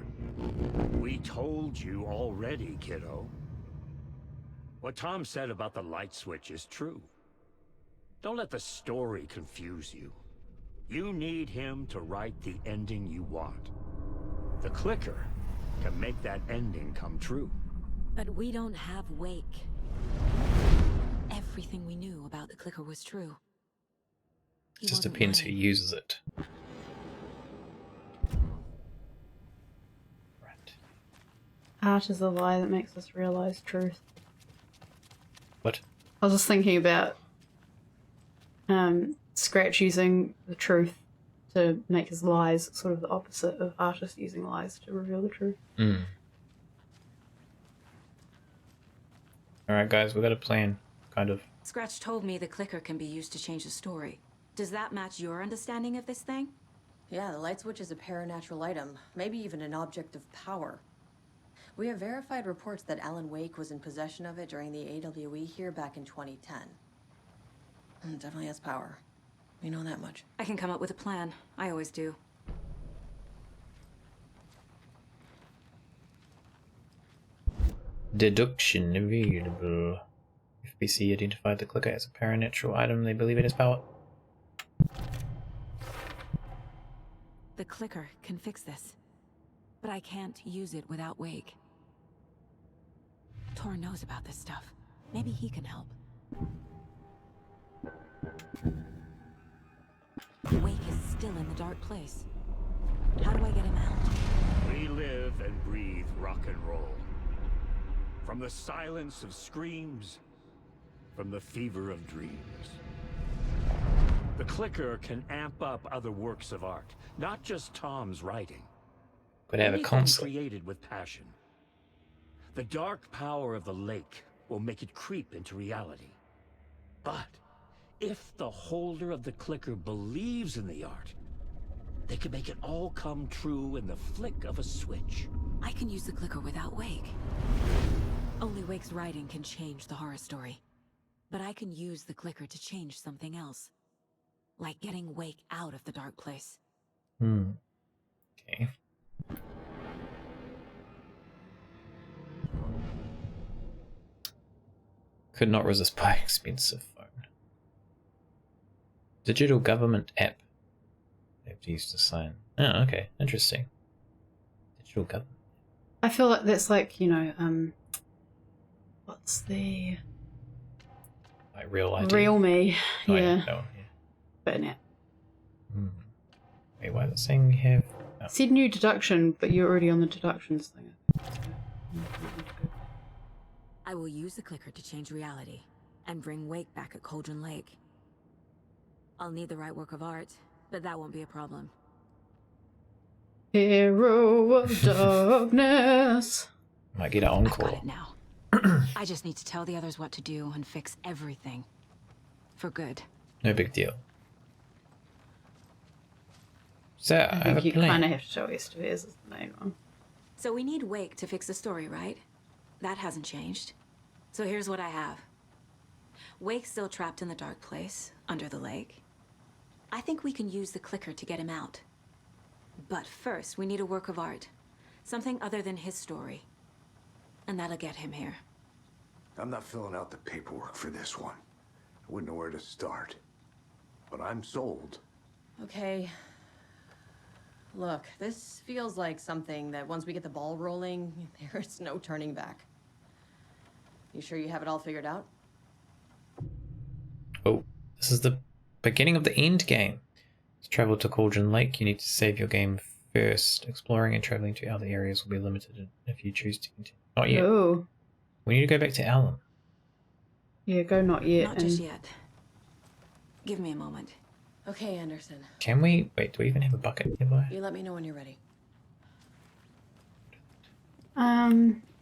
S14: We told you already, kiddo. What Tom said about the light switch is true. Don't let the story confuse you. You need him to write the ending you want. The clicker can make that ending come true.
S5: But we don't have Wake. Everything we knew about the clicker was true.
S1: It just depends who uses it.
S2: Art is a lie that makes us realize truth.
S1: What?
S2: I was just thinking about Scratch using the truth to make his lies sort of the opposite of artists using lies to reveal the truth.
S1: Alright guys, we've got a plan, kind of.
S5: Scratch told me the clicker can be used to change the story. Does that match your understanding of this thing?
S6: Yeah, the light switch is a paranatural item, maybe even an object of power. We have verified reports that Alan Wake was in possession of it during the AWE here back in 2010. It definitely has power. We know that much.
S5: I can come up with a plan. I always do.
S1: Deduction available. FBC identified the clicker as a paranatural item. They believe it has power.
S5: The clicker can fix this. But I can't use it without Wake. Tor knows about this stuff. Maybe he can help. Wake is still in the dark place. How do I get him out?
S14: We live and breathe rock and roll. From the silence of screams, from the fever of dreams. The clicker can amp up other works of art, not just Tom's writing.
S1: Could have a
S14: Anything
S1: concert.
S14: created with passion. The dark power of the lake will make it creep into reality. But if the holder of the clicker believes in the art, they can make it all come true in the flick of a switch.
S5: I can use the clicker without Wake. Only Wake's writing can change the horror story. But I can use the clicker to change something else. Like getting Wake out of the dark place.
S1: Okay. Could not resist buying expensive phone. Digital government app. They have to use to sign. Oh, okay. Interesting. Digital government.
S2: I feel like that's like, you know, what's the...
S1: Like Real ID.
S2: Real Me,
S1: Oh,
S2: yeah.
S1: That one, yeah.
S2: But yeah.
S1: Wait, why the saying you have? Oh.
S2: Said new deduction, but you're already on the deductions thing.
S5: I will use the clicker to change reality and bring Wake back at Cauldron Lake. I'll need the right work of art, but that won't be a problem.
S2: Hero of darkness.
S1: Might get an encore.
S5: I've got it now. I just need to tell the others what to do and fix everything. For good.
S1: No big deal. So,
S2: I think you kind of have to tell Estevez as the main one.
S5: So we need Wake to fix the story, right? That hasn't changed. So here's what I have. Wake's still trapped in the dark place, under the lake. I think we can use the clicker to get him out. But first, we need a work of art. Something other than his story. And that'll get him here.
S7: I'm not filling out the paperwork for this one. I wouldn't know where to start. But I'm sold.
S6: Okay. Look, this feels like something that once we get the ball rolling, there's no turning back. You sure you have it all figured out?
S1: Oh, this is the beginning of the end game. To travel to Cauldron Lake, you need to save your game first. Exploring and traveling to other areas will be limited if you choose to continue. Not yet.
S2: Oh.
S1: We need to go back to Alan.
S2: Yeah, go not yet.
S5: Not just yet. Give me a moment.
S6: Okay, Anderson.
S1: Can we? Wait, do we even have a bucket nearby?
S6: You let me know when you're ready.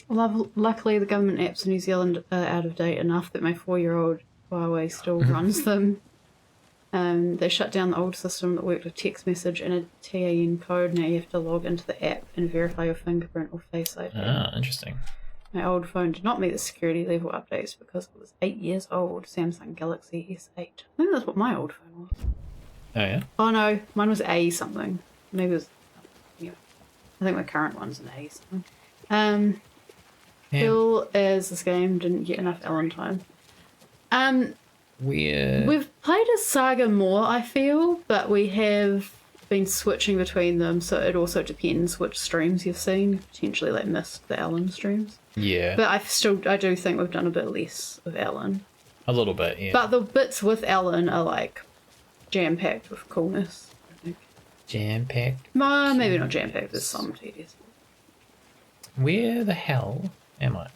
S2: Luckily the government apps in New Zealand are out of date enough that my 4-year-old Huawei still runs them. They shut down the old system that worked with text message and a TAN code. Now you have to log into the app and verify your fingerprint or face ID.
S1: Ah, interesting.
S2: My old phone did not meet the security level updates because it was 8 years old. Samsung Galaxy S8. I think that's what my old phone was.
S1: Oh yeah?
S2: Oh no, mine was A something. Maybe it was... Yeah. I think my current one's an A something. Phil as this game didn't get enough Ellen time. We've played a Saga more, I feel, but we have been switching between them, so it also depends which streams you've seen. Potentially like missed the Ellen streams.
S1: Yeah.
S2: But I do think we've done a bit less of Ellen.
S1: A little bit, yeah.
S2: But the bits with Ellen are like jam-packed with coolness, I think.
S1: Jam-packed?
S2: Maybe not jam-packed, there's some tedious.
S1: Where the hell am I?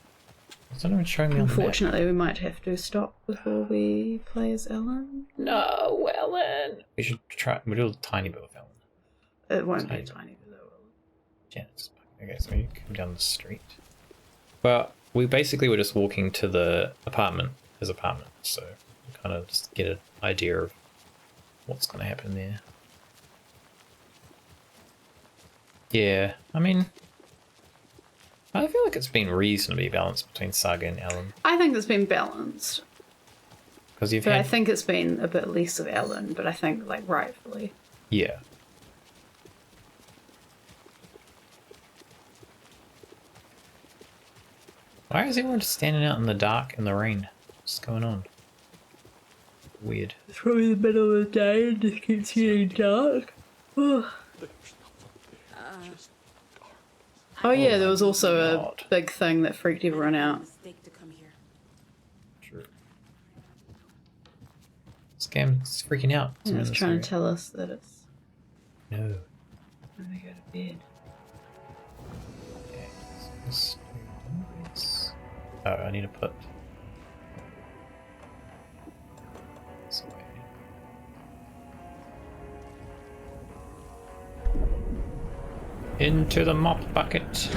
S1: It's not even showing me on the map.
S2: Unfortunately, we might have to stop before we play as Ellen.
S1: No, Ellen! We should try. We'll do a tiny bit with Ellen.
S2: It won't be a tiny bit though.
S1: Janice. Okay, so we come down the street. Well, we basically were just walking to the apartment, his apartment, so we kind of just get an idea of what's going to happen there. Yeah, I mean, I feel like it's been reasonably balanced between Saga and Ellen.
S2: I think it's been balanced.
S1: Because you've
S2: But
S1: had...
S2: I think it's been a bit less of Ellen, but I think, like, rightfully.
S1: Yeah. Why is everyone just standing out in the dark in the rain? What's going on? Weird.
S2: It's probably the middle of the day and it keeps getting dark. Oh yeah, there was also a big thing that freaked everyone out.
S1: True. This game's freaking out.
S2: And it's trying to tell us that it's...
S1: No.
S2: When we go to bed.
S1: Okay, so let's do this. Oh, I need to put... this away. Into the mop bucket.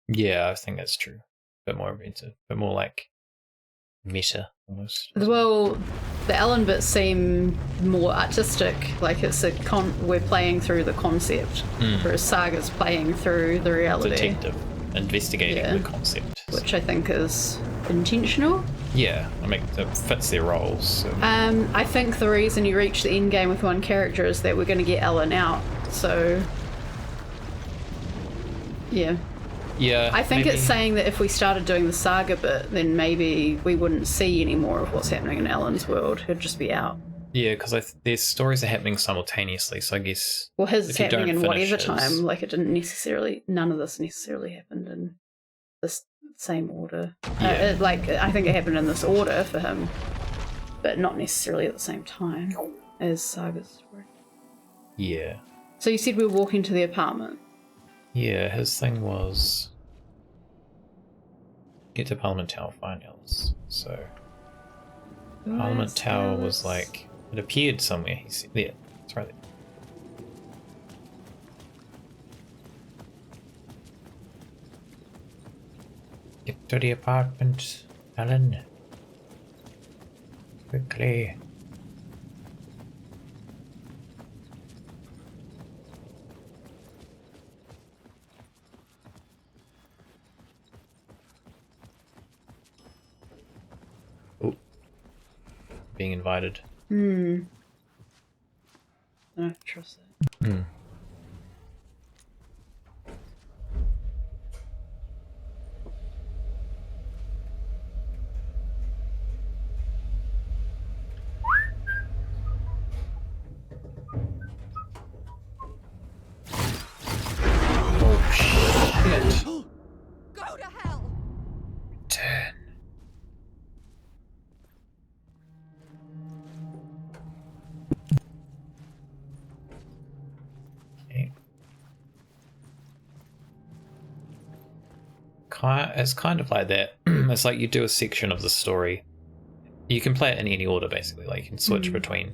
S1: Yeah, I think that's true. A bit more inventive, but more like meta almost.
S2: Well, the Ellen bits seem more artistic, like it's we're playing through the concept, whereas Saga's playing through the reality.
S1: Detective, investigating the concept.
S2: Which I think is intentional.
S1: Yeah, I mean, it fits their roles. So.
S2: I think the reason you reach the end game with one character is that we're going to get Ellen out, so... Yeah.
S1: Yeah,
S2: I think
S1: maybe.
S2: it's saying that if we started doing the Saga bit, then maybe we wouldn't see any more of what's happening in Ellen's world. It'd just be out.
S1: Yeah, because their stories are happening simultaneously, so I guess...
S2: Well, his is happening in whatever
S1: his...
S2: time. Like, it didn't necessarily... None of this necessarily happened in this same order.
S1: Yeah.
S2: I think it happened in this order for him, but not necessarily at the same time as Saga's story.
S1: Yeah.
S2: So you said we were walking to the apartment.
S1: Yeah, his thing was get to Parliament Tower, find Alice. So Parliament Tower was like, it appeared somewhere. He said, there, it's right there. Get to the apartment, Alan. Quickly. Oh. Being invited.
S2: No, trust it.
S1: Shit.
S6: Go to hell!
S1: Turn. Okay. It's kind of like that. It's like you do a section of the story. You can play it in any order, basically. Like you can switch between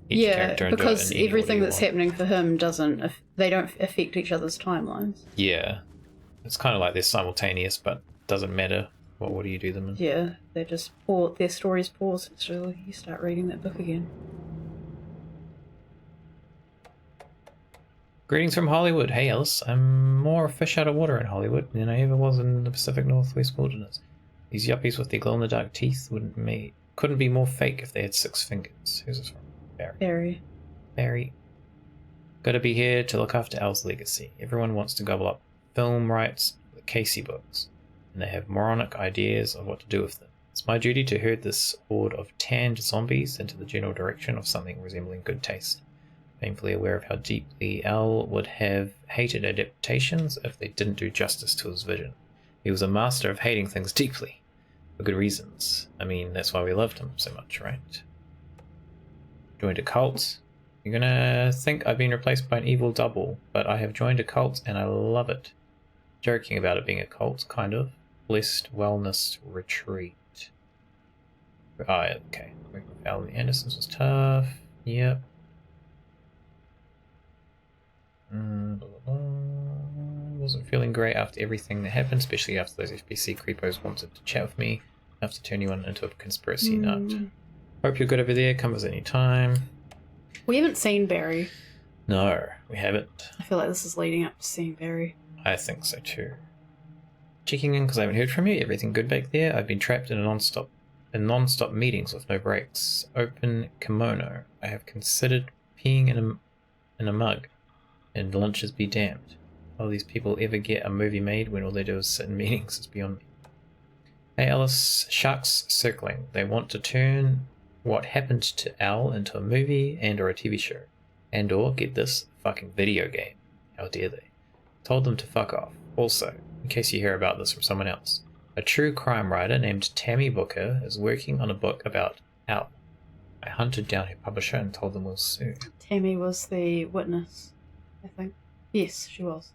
S1: each character and do it in any
S2: everything
S1: order
S2: that's
S1: you want.
S2: happening for him doesn't. They don't affect each other's timelines.
S1: Yeah. It's kind of like they're simultaneous, but doesn't matter what order you do them in.
S2: Yeah, they just their stories pause until you start reading that book again.
S1: Greetings from Hollywood. Hey Alice, I'm more a fish out of water in Hollywood than I ever was in the Pacific Northwest wilderness. These yuppies with their glow-in-the-dark teeth couldn't be more fake if they had 6 fingers. Who's this from? Barry. Barry. Gotta be here to look after Al's legacy. Everyone wants to gobble up film rights for the Casey books, and they have moronic ideas of what to do with them. It's my duty to herd this horde of tanned zombies into the general direction of something resembling good taste. Painfully aware of how deeply Al would have hated adaptations if they didn't do justice to his vision. He was a master of hating things deeply, for good reasons. I mean, that's why we loved him so much, right? Joined a cult. You're gonna think I've been replaced by an evil double, but I have joined a cult and I love it. Joking about it being a cult, kind of. Blessed Wellness Retreat. Ah, okay. Working with Al and the Andersons was tough. Yep. Wasn't feeling great after everything that happened, especially after those FBC creepos wanted to chat with me. Enough to turn you into a conspiracy nut. Hope you're good over there. Come any time.
S2: We haven't seen Barry.
S1: No, we haven't.
S2: I feel like this is leading up to seeing Barry.
S1: I think so too. Checking in because I haven't heard from you. Everything good back there? I've been trapped in non-stop meetings with no breaks. Open kimono. I have considered peeing in a mug. And lunches be damned. Will these people ever get a movie made when all they do is sit in meetings? It's beyond me. Hey Alice, sharks circling. They want to turn what happened to Al into a movie and or a TV show. And or, get this, fucking video game. How dare they? Told them to fuck off. Also, in case you hear about this from someone else, a true crime writer named Tammy Booker is working on a book about Al. I hunted down her publisher and told them we'll sue.
S2: Tammy was the witness, I think. Yes, she was.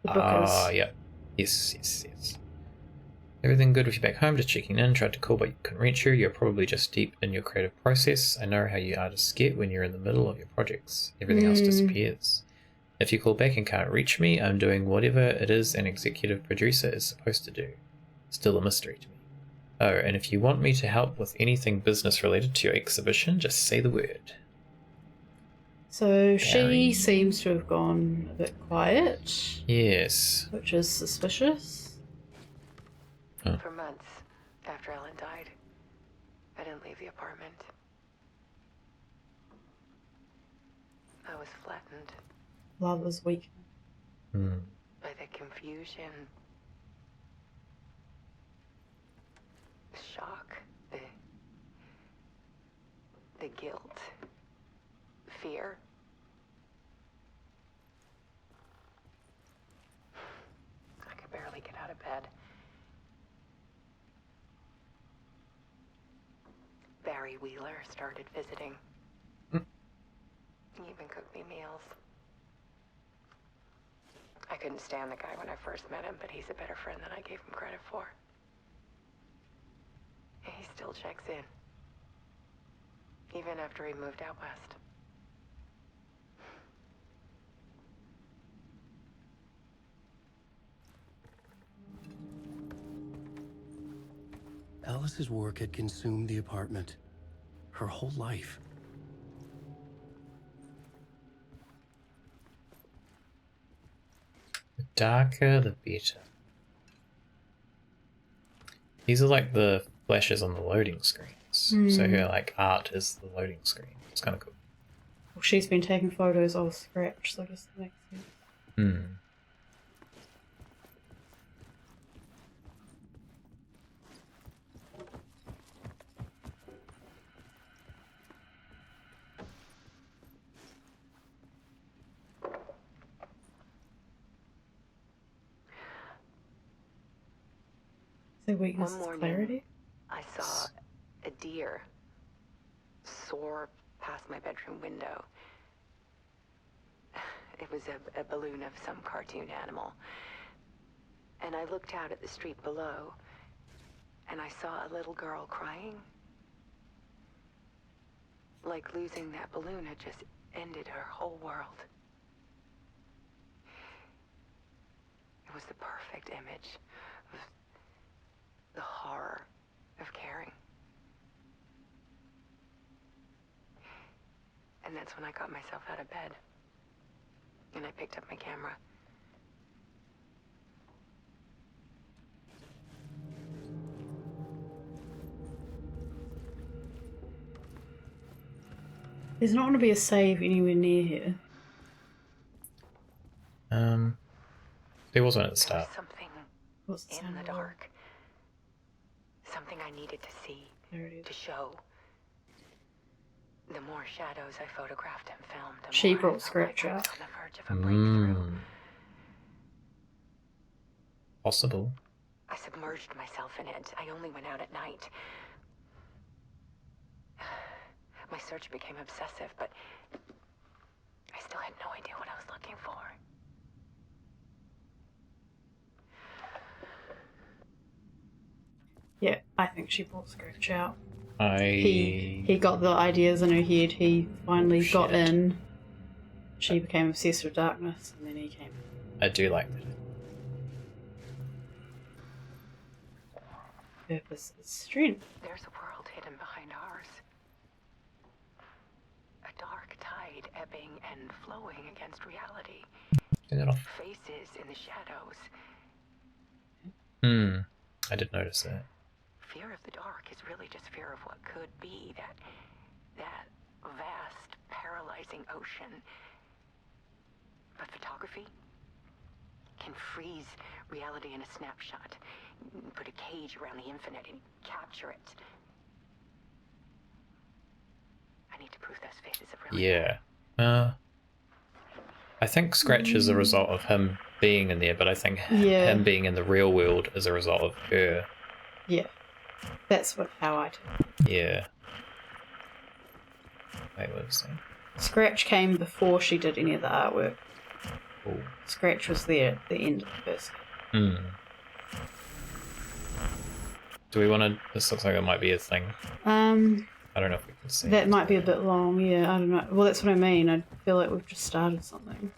S2: The Bookers.
S1: Yeah. Yes. Everything good with you back home? Just checking in. Tried to call but you couldn't reach you. You're probably just deep in your creative process. I know how you artists get when you're in the middle of your projects. Everything else disappears. If you call back and can't reach me, I'm doing whatever it is an executive producer is supposed to do. Still a mystery to me. Oh, and if you want me to help with anything business related to your exhibition, just say the word.
S2: So she seems to have gone a bit quiet.
S1: Yes.
S2: Which is suspicious.
S6: For months after Ellen died, I didn't leave the apartment. I was flattened.
S2: Love is weak.
S6: By the confusion, the shock, the guilt, fear. I could barely get out of bed. Barry Wheeler started visiting. He even cooked me meals.
S15: I couldn't stand the guy when I first met him, but he's a better friend than I gave him credit for. He still checks in. Even after he moved out west.
S10: Alice's work had consumed the apartment. Her whole life.
S1: The darker, the better. These are like the flashes on the loading screens. So her like art is the loading screen. It's kind of cool.
S2: Well, she's been taking photos of Scratch, so I guess that makes sense.
S1: Hmm.
S2: So weakness
S15: One
S2: is
S15: morning,
S2: clarity?
S15: I saw a deer soar past my bedroom window. It was a balloon of some cartoon animal. And I looked out at the street below, and I saw a little girl crying. Like losing that balloon had just ended her whole world. It was the perfect image of the horror of caring. And that's when I got myself out of bed. And I picked up my camera.
S2: There's not going to be a save anywhere near here.
S1: There was one at the start.
S15: Something
S2: What's the
S15: in
S2: sound
S15: the
S2: of
S15: dark. Something I needed to see, to show. The more shadows I photographed and filmed, the
S2: She
S15: more
S2: brought
S15: I felt
S2: Scratch
S15: like I was
S2: out.
S15: on the verge of a breakthrough.
S1: Possible.
S15: I submerged myself in it. I only went out at night. My search became obsessive, but I still had no idea what I was looking for.
S2: Yeah, I think she brought Scratch out.
S1: I...
S2: He got the ideas in her head, he finally got in. She became obsessed with darkness, and then he came in.
S1: I do like that.
S2: Purpose is strength.
S15: There's a world hidden behind ours. A dark tide ebbing and flowing against reality.
S1: Turn that off.
S15: Faces in the shadows.
S1: I did notice that.
S15: Fear of the dark is really just fear of what could be, that vast, paralyzing ocean. But photography can freeze reality in a snapshot, put a cage around the infinite and capture it. I need to prove those faces are real.
S1: Yeah. I think Scratch is a result of him being in there, but I think him being in the real world is a result of her.
S2: Yeah. That's how I took it.
S1: Yeah. Wait, what was that?
S2: Scratch came before she did any of the artwork.
S1: Ooh.
S2: Scratch was there at the end of the first
S1: game. Do we want to... This looks like it might be a thing. I don't know if we can see.
S2: That might be a bit long, yeah, I don't know. Well, that's what I mean. I feel like we've just started something.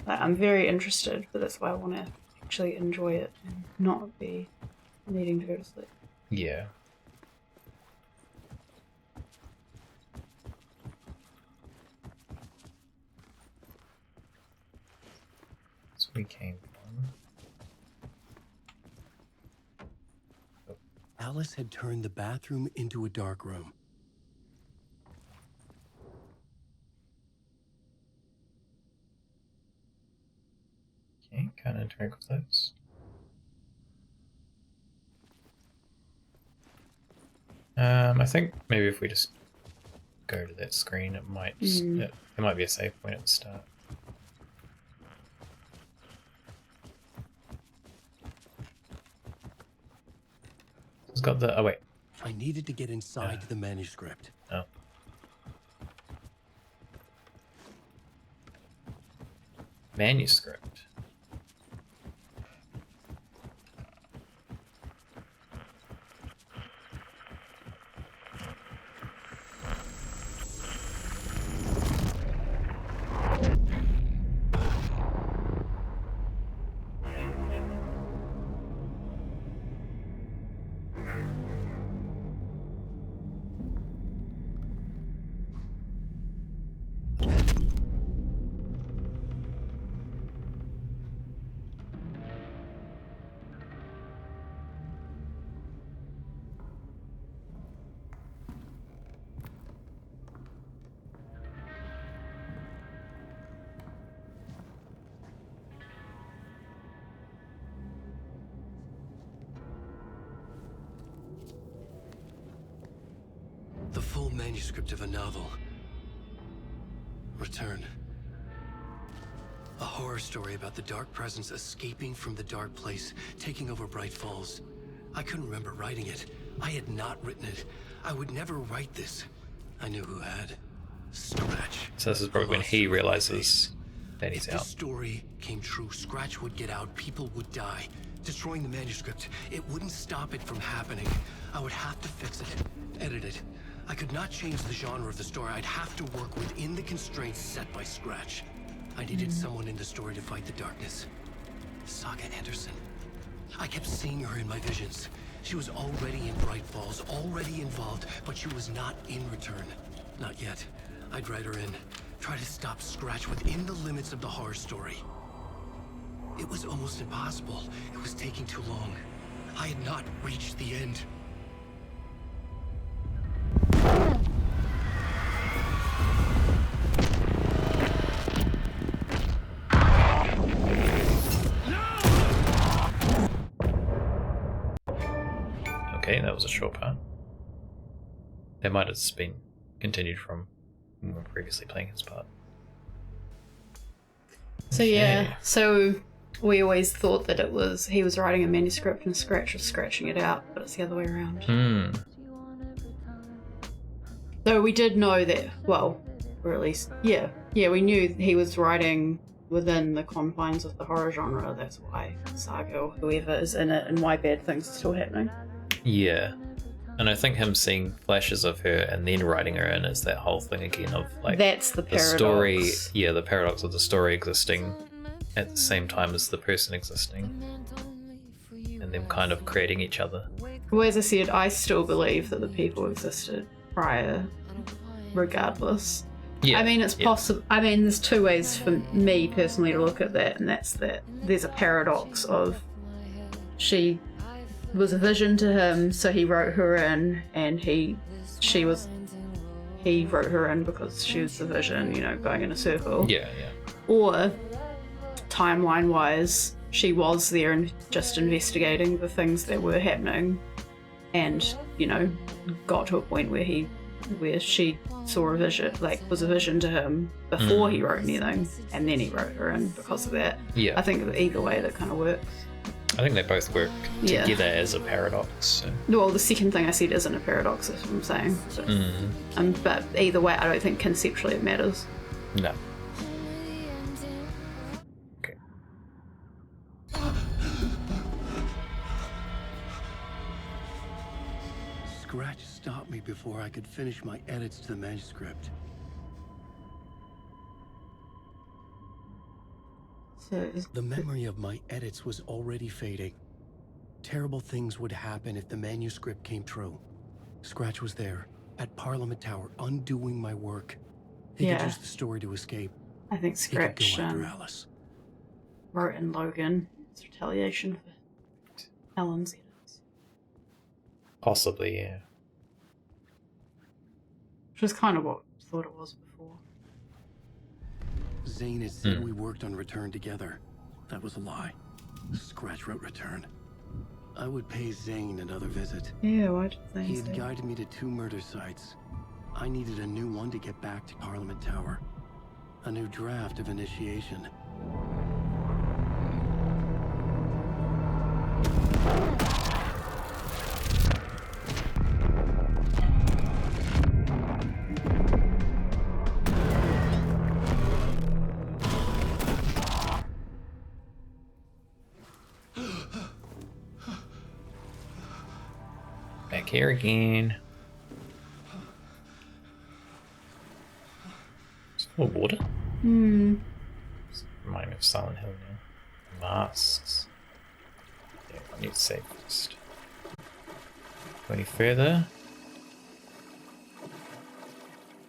S2: I'm very interested, but that's why I want to actually enjoy it and not be needing to go to sleep.
S1: Yeah. That's where we came from.
S10: Alice had turned the bathroom into a dark room.
S1: Okay, can't interact with those. I think maybe if we just go to that screen, it might it might be a safe point at the start. It's got the... Oh, wait.
S10: I needed to get inside the manuscript.
S1: Oh. Manuscript.
S10: The full manuscript of a novel. Return. A horror story about the dark presence escaping from the dark place, taking over Bright Falls. I couldn't remember writing it. I had not written it. I would never write this. I knew who had. Scratch.
S1: So this is probably when he realizes that he's
S10: If
S1: out.
S10: this story came true, Scratch would get out, people would die. Destroying the manuscript, it wouldn't stop it from happening. I would have to fix it, edit it. I could not change the genre of the story. I'd have to work within the constraints set by Scratch. I needed someone in the story to fight the darkness. Saga Anderson. I kept seeing her in my visions. She was already in Bright Falls, already involved, but she was not in Return. Not yet. I'd write her in. Try to stop Scratch within the limits of the horror story. It was almost impossible. It was taking too long. I had not reached the end.
S1: Okay, that was a short part. That might have just been continued from when we were previously playing his part.
S2: So yeah, so we always thought that he was writing a manuscript and Scratch was scratching it out, but it's the other way around. Though we did know that, well, or at least, yeah, we knew he was writing within the confines of the horror genre. That's why Saga or whoever is in it and why bad things are still happening.
S1: Yeah. And I think him seeing flashes of her and then writing her in is that whole thing again of like
S2: that's the paradox.
S1: Story, yeah, the paradox of the story existing at the same time as the person existing, and them kind of creating each other.
S2: Well, as I said, I still believe that the people existed prior, regardless.
S1: Yeah,
S2: I mean, it's possible. I mean, there's two ways for me personally to look at that, and that's that there's a paradox of she was a vision to him, so he wrote her in, and he wrote her in because she was the vision, you know, going in a circle.
S1: Yeah.
S2: Or timeline wise, she was there and just investigating the things that were happening, and you know, got to a point where she saw a vision, like was a vision to him before he wrote anything, and then he wrote her in because of that.
S1: Yeah.
S2: I think that either way that kind of works.
S1: I think they both work together as a paradox. So.
S2: Well, the second thing I said isn't a paradox, that's what I'm saying. So, but either way, I don't think conceptually it matters.
S1: No. Okay.
S10: Scratch stopped me before I could finish my edits to the manuscript. The memory of my edits was already fading. Terrible things would happen if the manuscript came true. Scratch was there, at Parliament Tower, undoing my work. He could use the story to escape.
S2: I think Scratch
S10: he could go after Alice.
S2: wrote in Logan. It's retaliation for Ellen's edits.
S1: Possibly, yeah.
S2: Which was kind of what I thought it was before.
S10: Zane had said we worked on Return together. That was a lie. Scratch wrote Return. I would pay Zane another visit.
S2: Yeah, why did Zane
S10: He
S2: say
S10: had guided me to 2 murder sites. I needed a new one to get back to Parliament Tower. A new draft of initiation.
S1: Back here again. It's full of water.
S2: Hmm.
S1: Remind me of Silent Hill now. Masks. Yeah, I need to save first. Go any further?